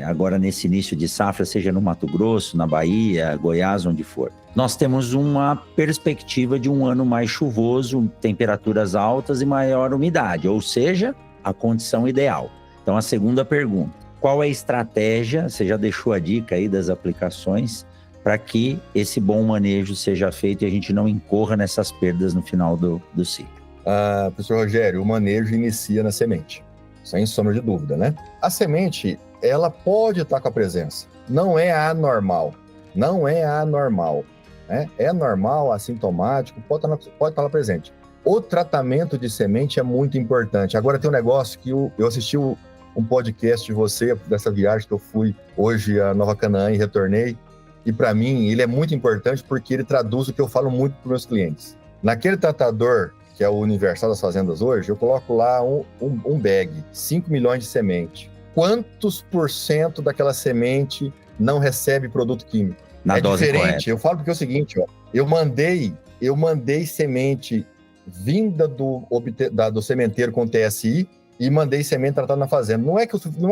Agora nesse início de safra, seja no Mato Grosso, na Bahia, Goiás, onde for. Nós temos uma perspectiva de um ano mais chuvoso, temperaturas altas e maior umidade, ou seja, a condição ideal. Então a segunda pergunta: qual é a estratégia, você já deixou a dica aí das aplicações, para que esse bom manejo seja feito e a gente não incorra nessas perdas no final do ciclo? Professor Rogério, o manejo inicia na semente, sem sombra de dúvida, né? A semente, ela pode estar com a presença, não é anormal, né? É normal, assintomático, pode estar lá presente. O tratamento de semente é muito importante. Agora tem um negócio que eu assisti um podcast de você, dessa viagem que eu fui hoje a Nova Canaã e retornei, e para mim ele é muito importante porque ele traduz o que eu falo muito para os meus clientes. Naquele tratador, que é o universal das fazendas hoje, eu coloco lá um bag, 5 milhões de semente. Quantos % daquela semente não recebe produto químico? Na dose diferente, correta. Eu falo porque é o seguinte, ó, eu mandei semente vinda do sementeiro com TSI e mandei semente tratada na fazenda. Não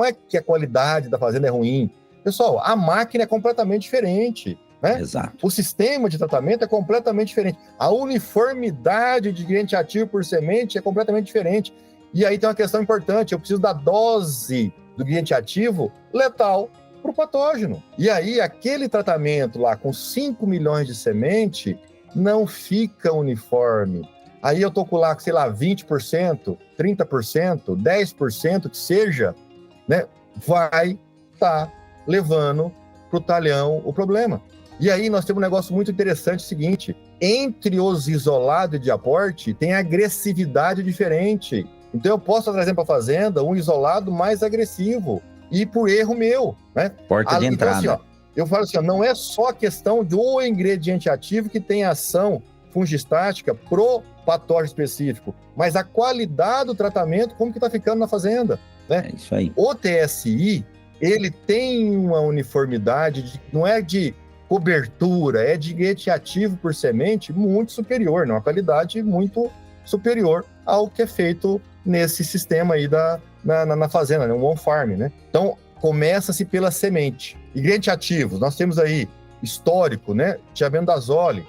é que a qualidade da fazenda é ruim. Pessoal, a máquina é completamente diferente, né? Exato. O sistema de tratamento é completamente diferente. A uniformidade de ingrediente ativo por semente é completamente diferente. E aí tem uma questão importante, eu preciso da dose do ingrediente ativo letal para o patógeno. E aí aquele tratamento lá com 5 milhões de semente não fica uniforme. Aí eu tô com lá, sei lá, 20%, 30%, 10% que seja, né? Vai estar levando para o talhão o problema. E aí nós temos um negócio muito interessante, o seguinte, entre os isolados de aporte tem agressividade diferente. Então eu posso trazer para a fazenda um isolado mais agressivo, e por erro meu, né? Porta de entrada. Então, assim, ó, eu falo assim, ó, não é só a questão do ingrediente ativo que tem ação fungistática pro patógeno específico, mas a qualidade do tratamento, como que está ficando na fazenda, né? É isso aí. O TSI, ele tem uma uniformidade, não é de cobertura, é de ingrediente ativo por semente muito superior, né? Uma qualidade muito superior ao que é feito nesse sistema aí na fazenda, né? Um on-farm, né? Então, começa-se pela semente. Ingredientes ativos, nós temos aí histórico, né? Tiabendazole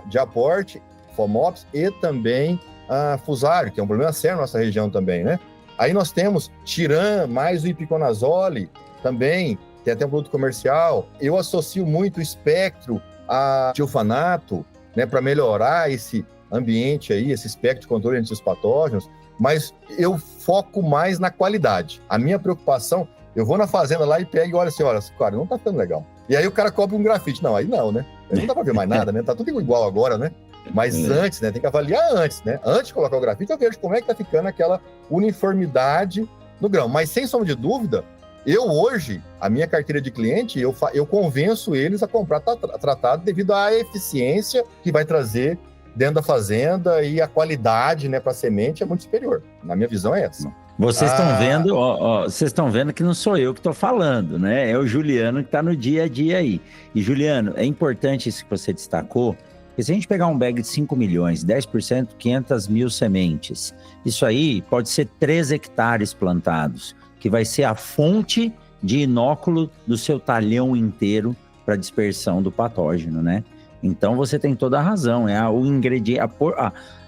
de aporte, FOMOPS e também a fusário, que é um problema sério na nossa região também, né? Aí nós temos Tiran, mais o ipiconazole, também, tem até um produto comercial. Eu associo muito o espectro a tilfanato, né? Para melhorar esse ambiente aí, esse espectro de controle entre os patógenos, mas eu foco mais na qualidade. A minha preocupação, eu vou na fazenda lá e pego e olho assim, olha, cara, não tá ficando legal. E aí o cara cobra um grafite. Não, aí não, né? Aí não dá pra ver mais nada, né? Tá tudo igual agora, né? Mas antes, né? Tem que avaliar antes, né? Antes de colocar o grafite, eu vejo como é que tá ficando aquela uniformidade no grão. Mas sem sombra de dúvida, eu hoje, a minha carteira de cliente, eu convenço eles a comprar tratado devido à eficiência que vai trazer dentro da fazenda e a qualidade, né, para a semente é muito superior. Na minha visão é essa. Vocês estão vendo, vocês estão vendo que não sou eu que estou falando, né? É o Juliano que está no dia a dia aí. E Juliano, é importante isso que você destacou, porque se a gente pegar um bag de 5 milhões, 10%, 500 mil sementes, isso aí pode ser 3 hectares plantados, que vai ser a fonte de inóculo do seu talhão inteiro para dispersão do patógeno, né? Então você tem toda a razão, o ingrediente,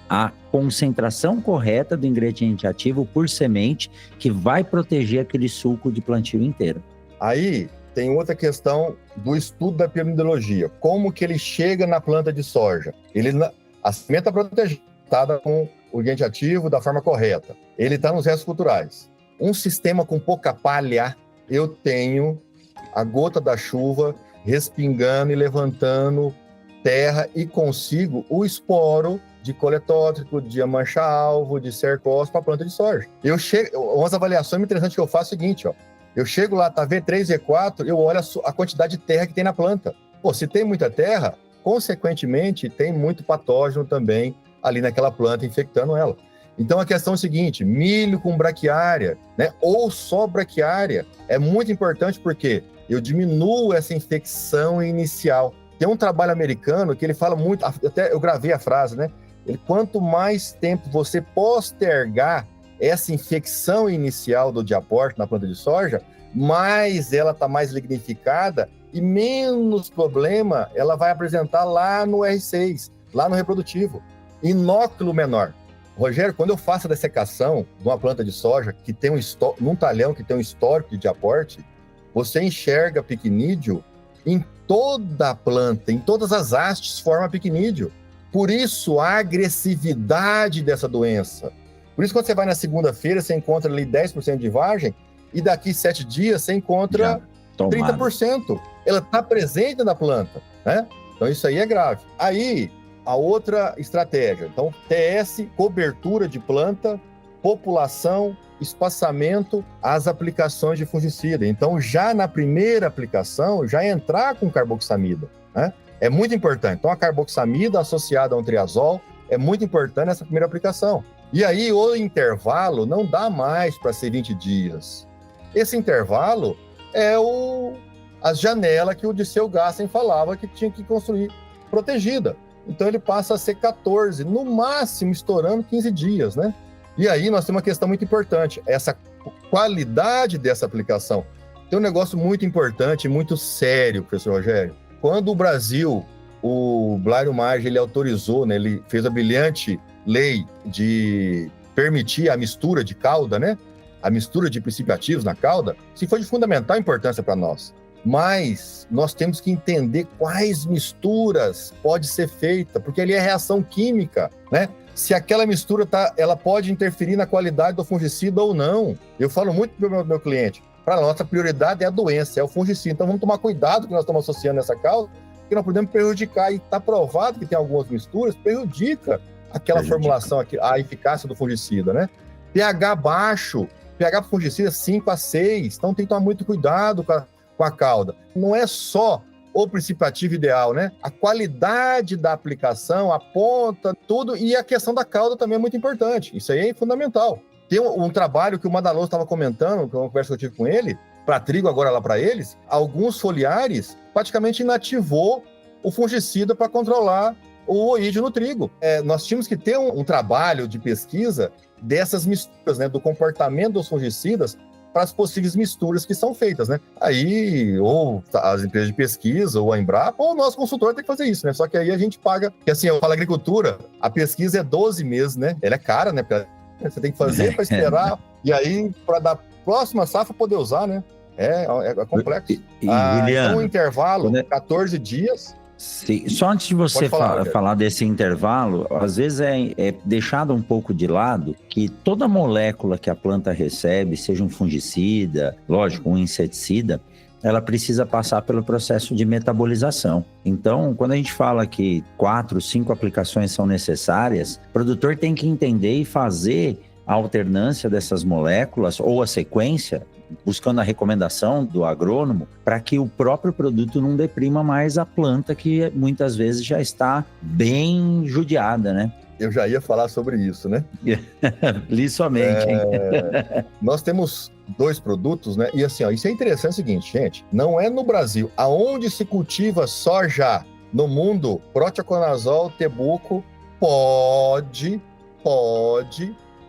a concentração correta do ingrediente ativo por semente que vai proteger aquele suco de plantio inteiro. Aí tem outra questão do estudo da piramidologia, como que ele chega na planta de soja. A semente está protegida com o ingrediente ativo da forma correta, ele está nos restos culturais. Um sistema com pouca palha, eu tenho a gota da chuva respingando e levantando terra e consigo o esporo de coletótrico, de amancha-alvo, de cercose para a planta de soja. Umas avaliações interessantes que eu faço é o seguinte, ó, eu chego lá, tá V3, V4, eu olho a quantidade de terra que tem na planta. Pô, se tem muita terra, consequentemente, tem muito patógeno também ali naquela planta, infectando ela. Então a questão é a seguinte, milho com braquiária, né, ou só braquiária, é muito importante porque eu diminuo essa infecção inicial. Tem um trabalho americano que ele fala muito, até eu gravei a frase, né? Quanto mais tempo você postergar essa infecção inicial do diaporte na planta de soja, mais ela está mais lignificada e menos problema ela vai apresentar lá no R6, lá no reprodutivo. Inóculo menor. Rogério, quando eu faço a dessecação de uma planta de soja que tem num talhão que tem um histórico de diaporte, você enxerga picnídeo em toda a planta, em todas as hastes forma picnídeo. Por isso, a agressividade dessa doença. Por isso, quando você vai na segunda-feira, você encontra ali 10% de vagem, e daqui 7 dias você encontra 30%. Ela está presente na planta, né? Então, isso aí é grave. Aí, a outra estratégia. Então, TS, cobertura de planta, população, espaçamento, as aplicações de fungicida. Então, já na primeira aplicação, já entrar com carboxamida, né? É muito importante. Então, a carboxamida associada a um triazol é muito importante nessa primeira aplicação. E aí, o intervalo não dá mais para ser 20 dias. Esse intervalo é a janela que o Dirceu Gassen falava que tinha que construir protegida. Então ele passa a ser 14, no máximo estourando 15 dias, né? E aí nós temos uma questão muito importante, essa qualidade dessa aplicação. Tem um negócio muito importante, muito sério, professor Rogério. Quando o Brasil, o Blairo Maggi, ele autorizou, né, ele fez a brilhante lei de permitir a mistura de calda, né? A mistura de princípios ativos na calda, isso foi de fundamental importância para nós. Mas nós temos que entender quais misturas pode ser feita, porque ali é reação química, né? Se aquela mistura ela pode interferir na qualidade do fungicida ou não. Eu falo muito para o meu cliente, para a nossa prioridade é a doença, é o fungicida. Então vamos tomar cuidado que nós estamos associando essa calda, porque nós podemos prejudicar, e está provado que tem algumas misturas, prejudica aquela formulação, a eficácia do fungicida, né? pH baixo, pH fungicida 5 a 6, então tem que tomar muito cuidado com a calda. Não é só o princípio ativo ideal, né? A qualidade da aplicação, a ponta, tudo, e a questão da calda também é muito importante. Isso aí é fundamental. Tem um trabalho que o Madaloso estava comentando, que é uma conversa que eu tive com ele, para trigo agora lá para eles, alguns foliares praticamente inativou o fungicida para controlar o oídio no trigo. Nós tínhamos que ter um trabalho de pesquisa dessas misturas, né? Do comportamento dos fungicidas para as possíveis misturas que são feitas, né? Aí, ou as empresas de pesquisa, ou a Embrapa, ou o nosso consultor tem que fazer isso, né? Só que aí a gente paga, porque assim, eu falo agricultura, a pesquisa é 12 meses, né? Ela é cara, né? Você tem que fazer para esperar, e aí, para da próxima safra poder usar, né? É complexo. Então, o intervalo, 14 dias... Sim. Só antes de você falar desse intervalo, às vezes é deixado um pouco de lado que toda molécula que a planta recebe, seja um fungicida, lógico, um inseticida, ela precisa passar pelo processo de metabolização. Então, quando a gente fala que 4, 5 aplicações são necessárias, o produtor tem que entender e fazer a alternância dessas moléculas ou a sequência, buscando a recomendação do agrônomo, para que o próprio produto não deprima mais a planta, que muitas vezes já está bem judiada, né? Eu já ia falar sobre isso, né? Li somente, hein? Nós temos 2 produtos, né? E assim, ó, isso é interessante, é o seguinte, gente, não é no Brasil. Aonde se cultiva soja no mundo, proteaconazol, tebuco, pode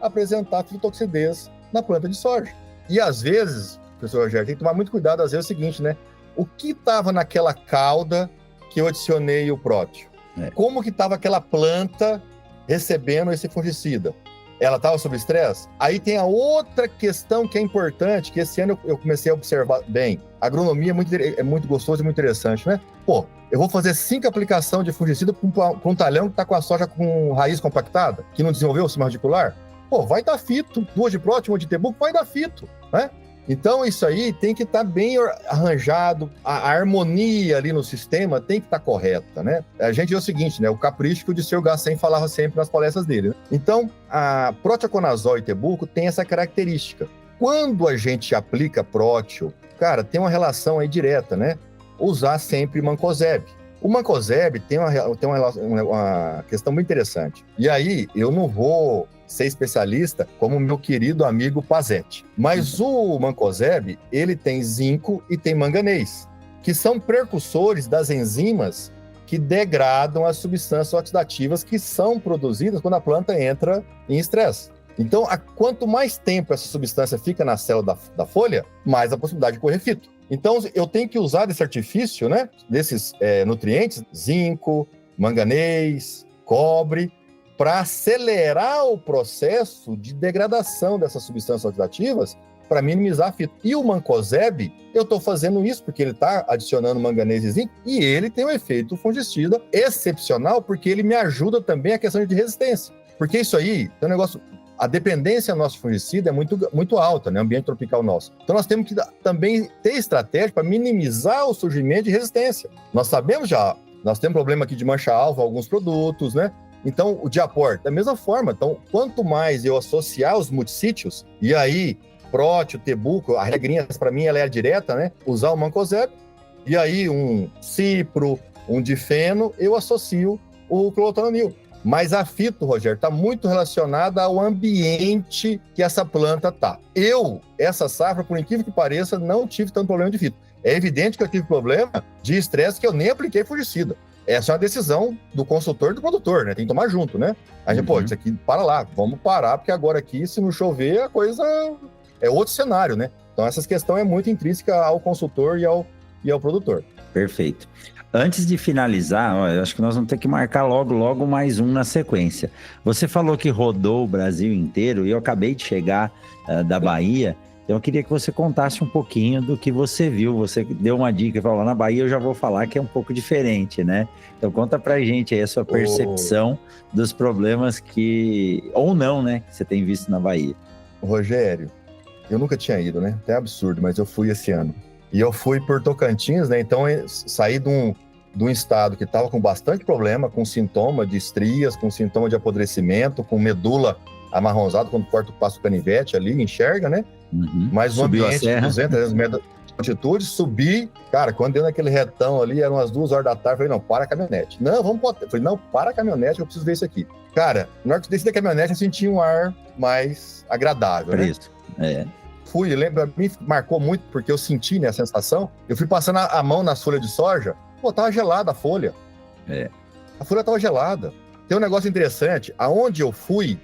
apresentar fitotoxidez na planta de soja. E às vezes, professor Rogério, tem que tomar muito cuidado, às vezes é o seguinte, né? O que estava naquela calda que eu adicionei o próteo? Como que estava aquela planta recebendo esse fungicida? Ela estava sob estresse? Aí tem a outra questão que é importante, que esse ano eu comecei a observar bem. A agronomia é muito gostosa e muito interessante, né? Pô, eu vou fazer 5 aplicações de fungicida para um talhão que está com a soja com raiz compactada, que não desenvolveu o sistema radicular? Pô, vai dar fito, 2 de prótimo, 1 de tebuco, vai dar fito, né? Então, isso aí tem que estar bem arranjado, a harmonia ali no sistema tem que estar correta, né? A gente é o seguinte, né? O capricho que o Dirceu Gassen falava sempre nas palestras dele, né? Então, a proteaconazol e tebuco tem essa característica. Quando a gente aplica próteo, cara, tem uma relação aí direta, né? Usar sempre mancozeb. O mancozeb tem uma questão muito interessante. E aí, eu não vou ser especialista como meu querido amigo Pazetti. Mas o mancozeb, ele tem zinco e tem manganês, que são precursores das enzimas que degradam as substâncias oxidativas que são produzidas quando a planta entra em estresse. Então, quanto mais tempo essa substância fica na célula da folha, mais a possibilidade de correr fito. Então, eu tenho que usar desse artifício, né, desses nutrientes, zinco, manganês, cobre, para acelerar o processo de degradação dessas substâncias oxidativas para minimizar a fito. E o mancozeb, eu estou fazendo isso porque ele está adicionando manganês e zinco e ele tem um efeito fungicida excepcional porque ele me ajuda também a questão de resistência. Porque isso aí é um negócio... A dependência do nosso fungicida é muito, muito alta, né? Ambiente tropical nosso. Então, nós temos que também ter estratégia para minimizar o surgimento de resistência. Nós sabemos já, nós temos problema aqui de mancha-alvo em alguns produtos, né? Então, o diapor, da mesma forma. Então, quanto mais eu associar os multissítios, e aí, próteo, tebuco, a regrinha para mim ela é direta, né? Usar o mancozeb, e aí um cipro, um difeno, eu associo o clorothalonil. Mas a fito, Rogério, está muito relacionada ao ambiente que essa planta está. Essa safra, por incrível que pareça, não tive tanto problema de fito. É evidente que eu tive problema de estresse que eu nem apliquei fungicida. essa é uma decisão do consultor e do produtor, né? Tem que tomar junto, né? A gente, isso aqui, para lá, vamos parar, porque agora aqui, se não chover, a coisa é outro cenário, né? Então, essa questão é muito intrínseca ao consultor e ao produtor. Perfeito. Antes de finalizar, eu acho que nós vamos ter que marcar logo mais um na sequência. Você falou que rodou o Brasil inteiro e eu acabei de chegar da Bahia, então eu queria que você contasse um pouquinho do que você viu. Você deu uma dica e falou, na Bahia eu já vou falar que é um pouco diferente, né? Então conta pra gente aí a sua percepção dos problemas que, ou não, né, que você tem visto na Bahia. Rogério, eu nunca tinha ido, né? Até absurdo, mas eu fui esse ano. E eu fui por Tocantins, né? Então eu saí de um estado que estava com bastante problema, com sintoma de estrias, com sintoma de apodrecimento, com medula amarronzada, quando corta o passo canivete ali, enxerga, né? Mas no ambiente de 200, 300 metros de altitude, subi, cara, quando deu naquele retão ali, eram as 2 horas da tarde, falei, não, para a caminhonete. Não, vamos para... Falei, não, para a caminhonete, eu preciso ver isso aqui. Cara, na hora que eu desci da caminhonete, eu senti um ar mais agradável, né? Isso, Fui, lembra, me marcou muito, porque eu senti, né, a sensação, eu fui passando a mão nas folhas de soja, tava gelada a folha. A folha tava gelada. Tem um negócio interessante, aonde eu fui,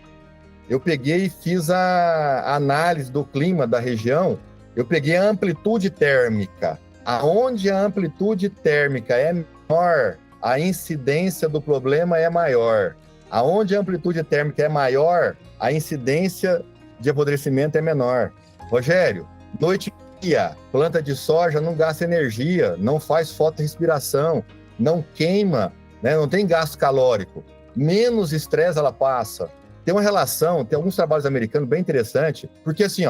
eu peguei e fiz a análise do clima da região, eu peguei a amplitude térmica. Aonde a amplitude térmica é menor, a incidência do problema é maior. Aonde a amplitude térmica é maior, a incidência de apodrecimento é menor. Rogério, noite e dia, planta de soja não gasta energia, não faz fotorrespiração, não queima, né? Não tem gasto calórico. Menos estresse ela passa. Tem uma relação, tem alguns trabalhos americanos bem interessantes, porque assim,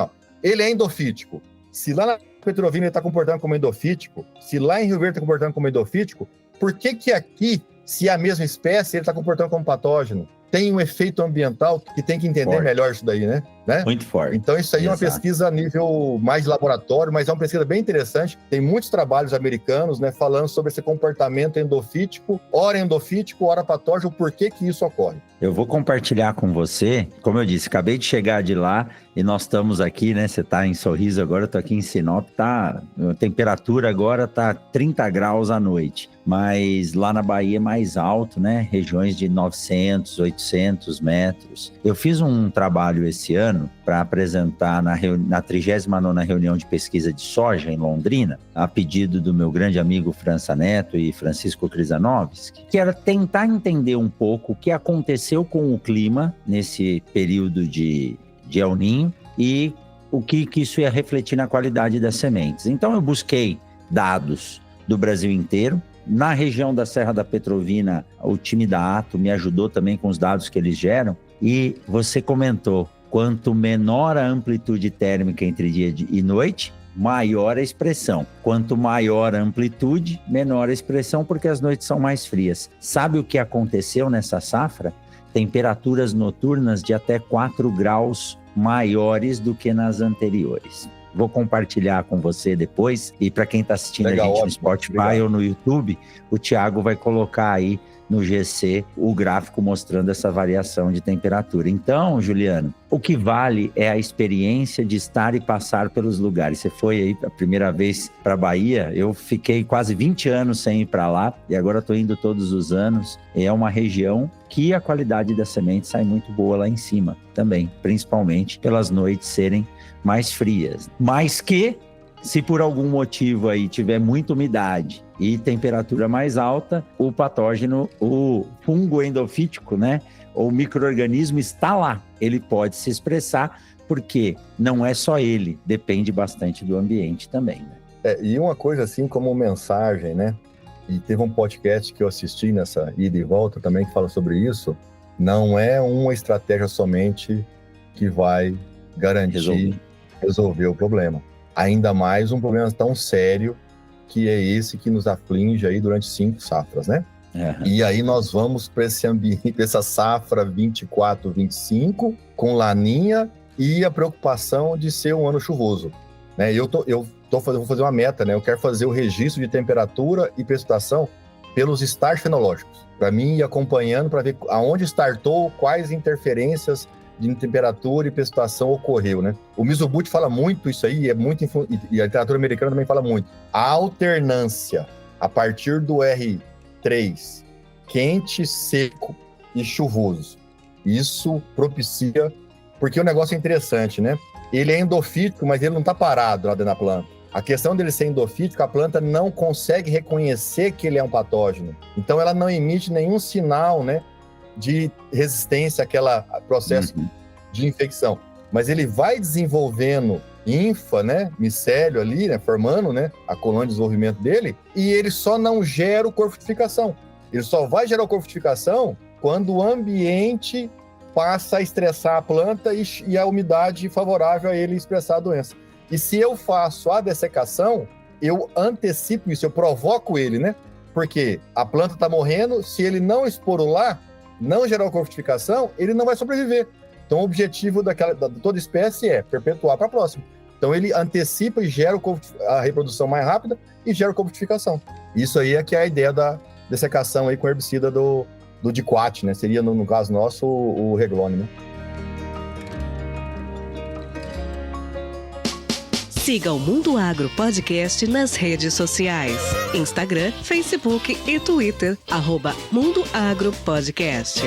ele é endofítico. Se lá na Petrovina ele está comportando como endofítico, se lá em Rio Verde está comportando como endofítico, por que aqui, se é a mesma espécie, ele está comportando como patógeno? Tem um efeito ambiental que tem que entender melhor isso daí, né? Muito forte. Então, isso aí é uma pesquisa a nível mais laboratório, mas é uma pesquisa bem interessante. Tem muitos trabalhos americanos, né, falando sobre esse comportamento endofítico, ora endofítico, ora patógeno, por que isso ocorre. Eu vou compartilhar com você, como eu disse, acabei de chegar de lá e nós estamos aqui, né? Você está em Sorriso agora, eu estou aqui em Sinop, a temperatura agora está 30 graus à noite, mas lá na Bahia é mais alto, né? Regiões de 900, 800 metros. Eu fiz um trabalho esse ano para apresentar na 39ª reunião de pesquisa de soja em Londrina, a pedido do meu grande amigo França Neto e Francisco Krizanovski, que era tentar entender um pouco o que aconteceu com o clima nesse período de El Niño e o que isso ia refletir na qualidade das sementes. Então eu busquei dados do Brasil inteiro. Na região da Serra da Petrovina, o time da Ato me ajudou também com os dados que eles geram. E você comentou, quanto menor a amplitude térmica entre dia e noite, maior a expressão. Quanto maior a amplitude, menor a expressão, porque as noites são mais frias. Sabe o que aconteceu nessa safra? Temperaturas noturnas de até 4 graus maiores do que nas anteriores. Vou compartilhar com você depois, e para quem está assistindo a gente no Spotify ou no YouTube, o Thiago vai colocar aí no GC o gráfico mostrando essa variação de temperatura. Então, Juliano, o que vale é a experiência de estar e passar pelos lugares. Você foi aí a primeira vez para a Bahia, eu fiquei quase 20 anos sem ir para lá e agora estou indo todos os anos. É uma região que a qualidade da semente sai muito boa lá em cima também, principalmente pelas noites serem mais frias. Mas que, se por algum motivo aí tiver muita umidade e temperatura mais alta, o patógeno, o fungo endofítico, né, ou micro-organismo está lá. Ele pode se expressar, porque não é só ele, depende bastante do ambiente também, né? E uma coisa assim como mensagem, né? E teve um podcast que eu assisti nessa ida e volta também que fala sobre isso. Não é uma estratégia somente que vai garantir resolver o problema. Ainda mais um problema tão sério que é esse que nos aflige aí durante 5 safras, né? E aí nós vamos para esse ambiente, essa safra 24, 25, com laninha e a preocupação de ser um ano chuvoso, né? Vou fazer uma meta, né? Eu quero fazer o registro de temperatura e precipitação pelos estágios fenológicos, para mim ir acompanhando para ver aonde startou, quais interferências de temperatura e precipitação ocorreu, né? O Mizubuti fala muito isso aí, e a literatura americana também fala muito. A alternância a partir do R 3, quente, seco e chuvoso. Isso propicia, porque o negócio é interessante, né? Ele é endofítico, mas ele não está parado lá dentro da planta. A questão dele ser endofítico, a planta não consegue reconhecer que ele é um patógeno. Então, ela não emite nenhum sinal, né, de resistência àquele processo de infecção. Mas ele vai desenvolvendo micélio ali, né, formando, né, a colônia de desenvolvimento dele, e ele só não gera o corpo-frutificação. Ele só vai gerar o corpo-frutificação quando o ambiente passa a estressar a planta e a umidade favorável a ele expressar a doença. E se eu faço a dessecação, eu antecipo isso, eu provoco ele, né? Porque a planta está morrendo, se ele não esporular, não gerar cortificação, ele não vai sobreviver. Então o objetivo de toda espécie é perpetuar para a próxima. Então ele antecipa e gera a reprodução mais rápida e gera a cortificação. Isso aí é que é a ideia da dessecação aí com herbicida do diquat, né? Seria, no caso nosso, o Reglone, né? Siga o Mundo Agro Podcast nas redes sociais: Instagram, Facebook e Twitter, @Mundo Agro Podcast.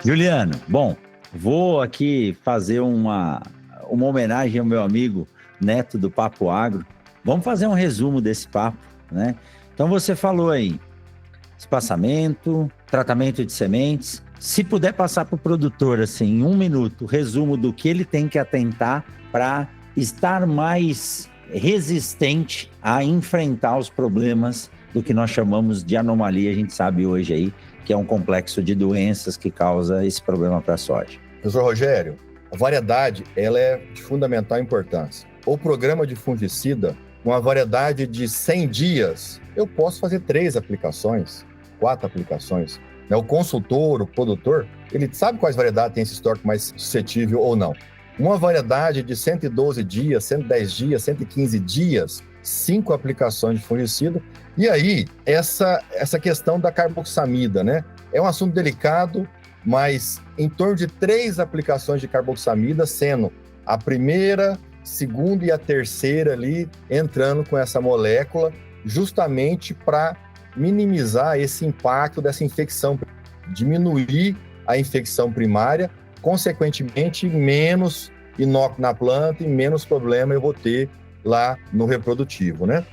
Juliano, bom, vou aqui fazer uma homenagem ao meu amigo Neto do Papo Agro. Vamos fazer um resumo desse papo, né? Então você falou aí, espaçamento, tratamento de sementes. Se puder passar para o produtor, assim, em 1 minuto, resumo do que ele tem que atentar para estar mais resistente a enfrentar os problemas do que nós chamamos de anomalia, a gente sabe hoje aí, que é um complexo de doenças que causa esse problema para a soja. Professor Rogério, a variedade ela é de fundamental importância. O programa de fungicida, uma variedade de 100 dias, eu posso fazer 3 aplicações, 4 aplicações. O consultor, o produtor, ele sabe quais variedades tem esse histórico mais suscetível ou não. Uma variedade de 112 dias, 110 dias, 115 dias, 5 aplicações de fungicida. E aí, essa questão da carboxamida, né? É um assunto delicado, mas em torno de 3 aplicações de carboxamida, sendo a primeira, segunda e a terceira ali entrando com essa molécula, justamente para minimizar esse impacto dessa infecção, diminuir a infecção primária, consequentemente, menos inóculo na planta e menos problema eu vou ter lá no reprodutivo, né?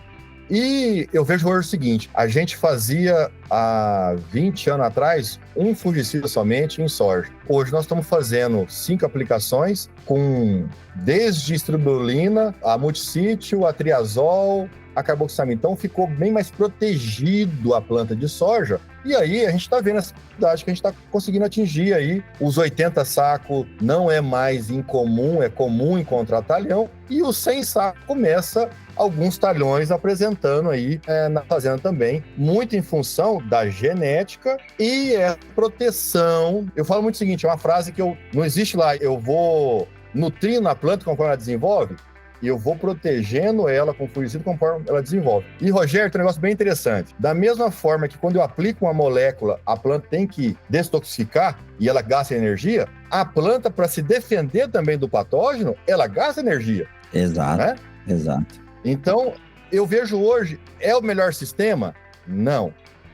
E eu vejo hoje o seguinte, a gente fazia há 20 anos atrás um fungicida somente em soja. Hoje nós estamos fazendo 5 aplicações com desde estribulina, a multissítio, a triazol, a carboxamida. Então ficou bem mais protegido a planta de soja. E aí a gente está vendo essa quantidade que a gente está conseguindo atingir aí. Os 80 sacos não é mais incomum, é comum encontrar talhão. E os 100 sacos começa alguns talhões apresentando aí na fazenda também, muito em função da genética e proteção. Eu falo muito o seguinte, é uma frase que não existe lá, eu vou nutrindo a planta conforme ela desenvolve, e eu vou protegendo ela com fungicida conforme ela desenvolve. E, Rogério, tem um negócio bem interessante. Da mesma forma que quando eu aplico uma molécula, a planta tem que detoxificar e ela gasta energia, a planta, para se defender também do patógeno, ela gasta energia. Exato, né? Exato. Então, eu vejo hoje, é o melhor sistema? Não.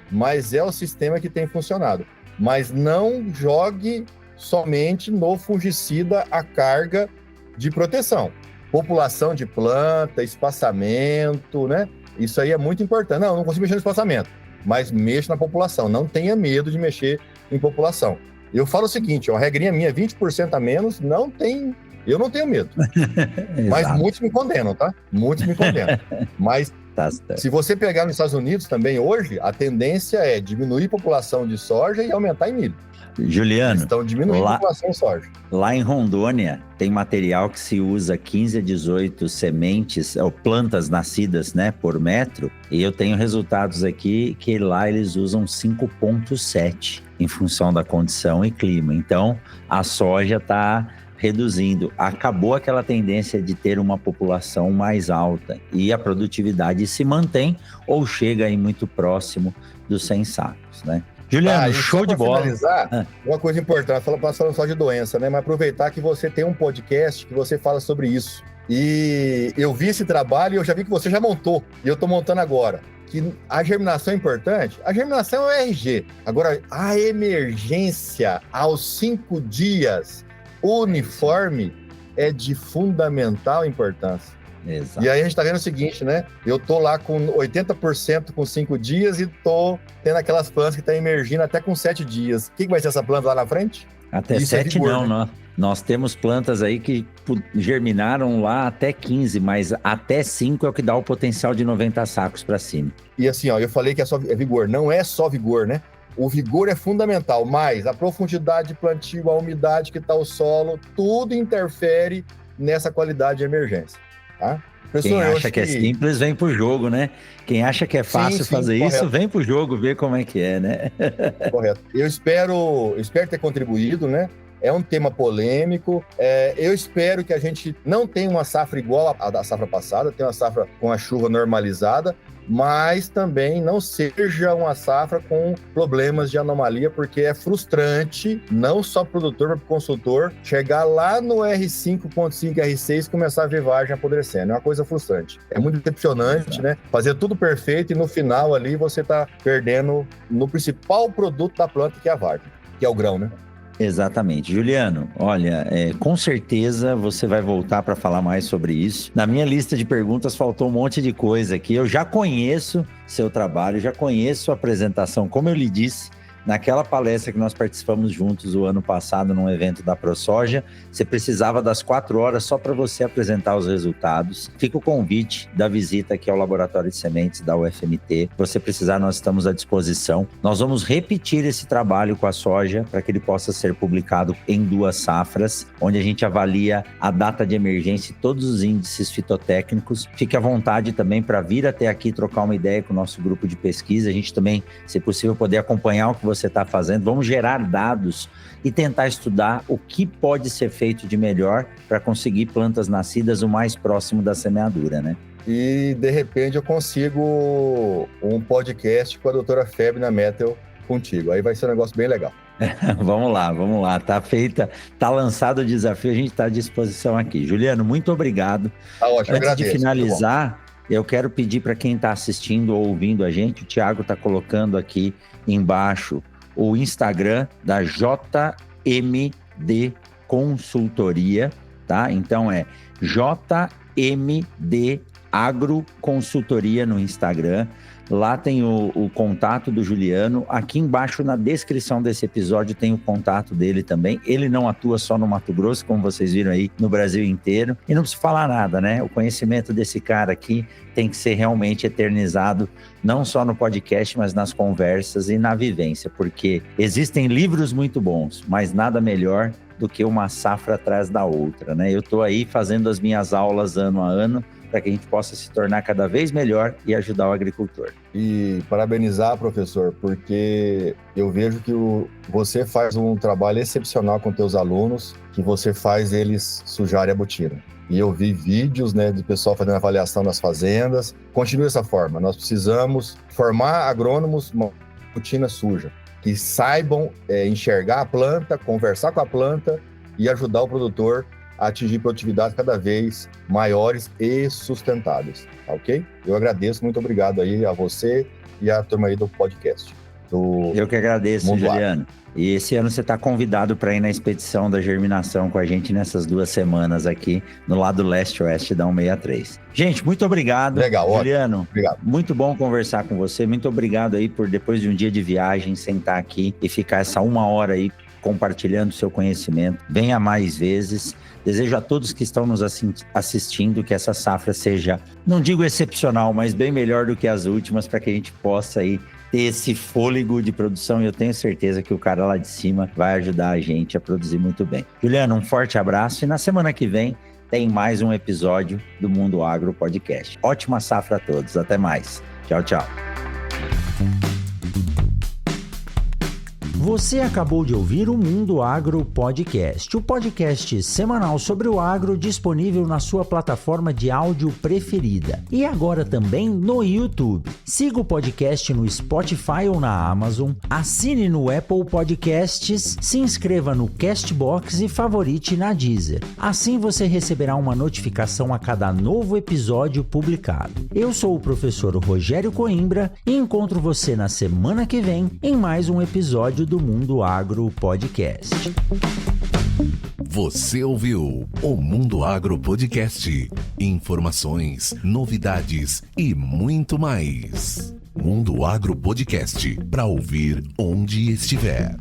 Mas é o sistema que tem funcionado. Mas não jogue somente no fungicida a carga de proteção. População de planta, espaçamento, né? Isso aí é muito importante. Não consigo mexer no espaçamento, mas mexa na população. Não tenha medo de mexer em população. Eu falo o seguinte, uma regrinha minha, 20% a menos, eu não tenho medo. Mas muitos me condenam, tá? Muitos me condenam. Mas se você pegar nos Estados Unidos também hoje, a tendência é diminuir a população de soja e aumentar em milho. Juliano, estão diminuindo a população de soja. Lá em Rondônia, tem material que se usa 15 a 18 sementes, ou plantas nascidas, né, por metro, e eu tenho resultados aqui que lá eles usam 5,7 em função da condição e clima. Então, a soja está reduzindo. Acabou aquela tendência de ter uma população mais alta e a produtividade se mantém ou chega aí muito próximo dos 100 sacos, né? Juliano, show de bola. Finalizar, uma coisa importante, falando só de doença, né? Mas aproveitar que você tem um podcast que você fala sobre isso. E eu vi esse trabalho e eu já vi que você já montou, e eu estou montando agora. Que a germinação é importante. A germinação é o RG. Agora, a emergência aos 5 dias uniforme é de fundamental importância. Exato. E aí a gente está vendo o seguinte, né? Eu tô lá com 80% com 5 dias e tô tendo aquelas plantas que estão emergindo até com 7 dias. O que vai ser essa planta lá na frente? Até Isso 7 vigor, não, né? Nós temos plantas aí que germinaram lá até 15, mas até 5 é o que dá o potencial de 90 sacos para cima. E assim, ó, eu falei que é vigor. Não é só vigor, né? O vigor é fundamental, mas a profundidade de plantio, a umidade que está o solo, tudo interfere nessa qualidade de emergência, tá? Quem acha que é simples, vem pro jogo, né? Quem acha que é fácil fazer correto. isso, vem pro jogo ver como é que é, né? Correto. Eu espero ter contribuído, né? É um tema polêmico. Eu espero que a gente não tenha uma safra igual à da safra passada, tenha uma safra com a chuva normalizada, mas também não seja uma safra com problemas de anomalia, porque é frustrante, não só para o produtor, mas para o consultor, chegar lá no R5.5, R6 e começar a ver vagem apodrecendo. É uma coisa frustrante. É muito decepcionante, né? Fazer tudo perfeito e no final ali você está perdendo no principal produto da planta, que é a vagem, que é o grão, né? Exatamente. Juliano, olha, com certeza você vai voltar para falar mais sobre isso. Na minha lista de perguntas faltou um monte de coisa aqui. Eu já conheço seu trabalho, já conheço a apresentação, como eu lhe disse, naquela palestra que nós participamos juntos o ano passado num evento da ProSoja. Você precisava das 4 horas só para você apresentar os resultados. Fica o convite da visita aqui ao Laboratório de Sementes da UFMT. Se você precisar, nós estamos à disposição. Nós vamos repetir esse trabalho com a soja para que ele possa ser publicado em 2 safras, onde a gente avalia a data de emergência e todos os índices fitotécnicos. Fique à vontade também para vir até aqui trocar uma ideia com o nosso grupo de pesquisa. A gente também, se possível, poder acompanhar o que você está fazendo. Vamos gerar dados e tentar estudar o que pode ser feito de melhor para conseguir plantas nascidas o mais próximo da semeadura, né? E, de repente, eu consigo um podcast com a doutora Feb na Metal contigo. Aí vai ser um negócio bem legal. Vamos lá. Tá feita, tá lançado o desafio, a gente está à disposição aqui. Juliano, muito obrigado. Tá ótimo, Antes agradeço. de finalizar, eu quero pedir para quem está assistindo ou ouvindo a gente, o Thiago está colocando aqui embaixo o Instagram da JMD Consultoria, tá? Então é JMD Agro Consultoria no Instagram. Lá tem o contato do Juliano. Aqui embaixo na descrição desse episódio tem o contato dele também. Ele não atua só no Mato Grosso, como vocês viram aí, no Brasil inteiro. E não precisa falar nada, né? O conhecimento desse cara aqui tem que ser realmente eternizado, não só no podcast, mas nas conversas e na vivência, porque existem livros muito bons, mas nada melhor do que uma safra atrás da outra, né? Eu estou aí fazendo as minhas aulas ano a ano, para que a gente possa se tornar cada vez melhor e ajudar o agricultor. E parabenizar, professor, porque eu vejo que você faz um trabalho excepcional com teus alunos, que você faz eles sujarem a botina. E eu vi vídeos, né, de pessoal fazendo avaliação nas fazendas. Continue dessa forma. Nós precisamos formar agrônomos uma botina suja, que saibam enxergar a planta, conversar com a planta e ajudar o produtor a atingir produtividades cada vez maiores e sustentáveis, tá ok? Eu agradeço, muito obrigado aí a você e a turma aí do podcast. Eu que agradeço, Juliano. E esse ano você está convidado para ir na expedição da germinação com a gente nessas 2 semanas aqui no lado leste-oeste da 163. Gente, muito obrigado. Legal, Juliano. Ótimo. Obrigado. Muito bom conversar com você. Muito obrigado aí por, depois de um dia de viagem, sentar aqui e ficar essa 1 hora aí compartilhando seu conhecimento. Venha mais vezes. Desejo a todos que estão nos assistindo que essa safra seja, não digo excepcional, mas bem melhor do que as últimas, para que a gente possa aí ter esse fôlego de produção. E eu tenho certeza que o cara lá de cima vai ajudar a gente a produzir muito bem. Juliano, um forte abraço e na semana que vem tem mais um episódio do Mundo Agro Podcast. Ótima safra a todos. Até mais. Tchau, tchau. Você acabou de ouvir o Mundo Agro Podcast, o podcast semanal sobre o agro disponível na sua plataforma de áudio preferida e agora também no YouTube. Siga o podcast no Spotify ou na Amazon, assine no Apple Podcasts, se inscreva no Castbox e favorite na Deezer. Assim você receberá uma notificação a cada novo episódio publicado. Eu sou o professor Rogério Coimbra e encontro você na semana que vem em mais um episódio do Mundo Agro Podcast. Você ouviu o Mundo Agro Podcast. Informações, novidades e muito mais. Mundo Agro Podcast, para ouvir onde estiver.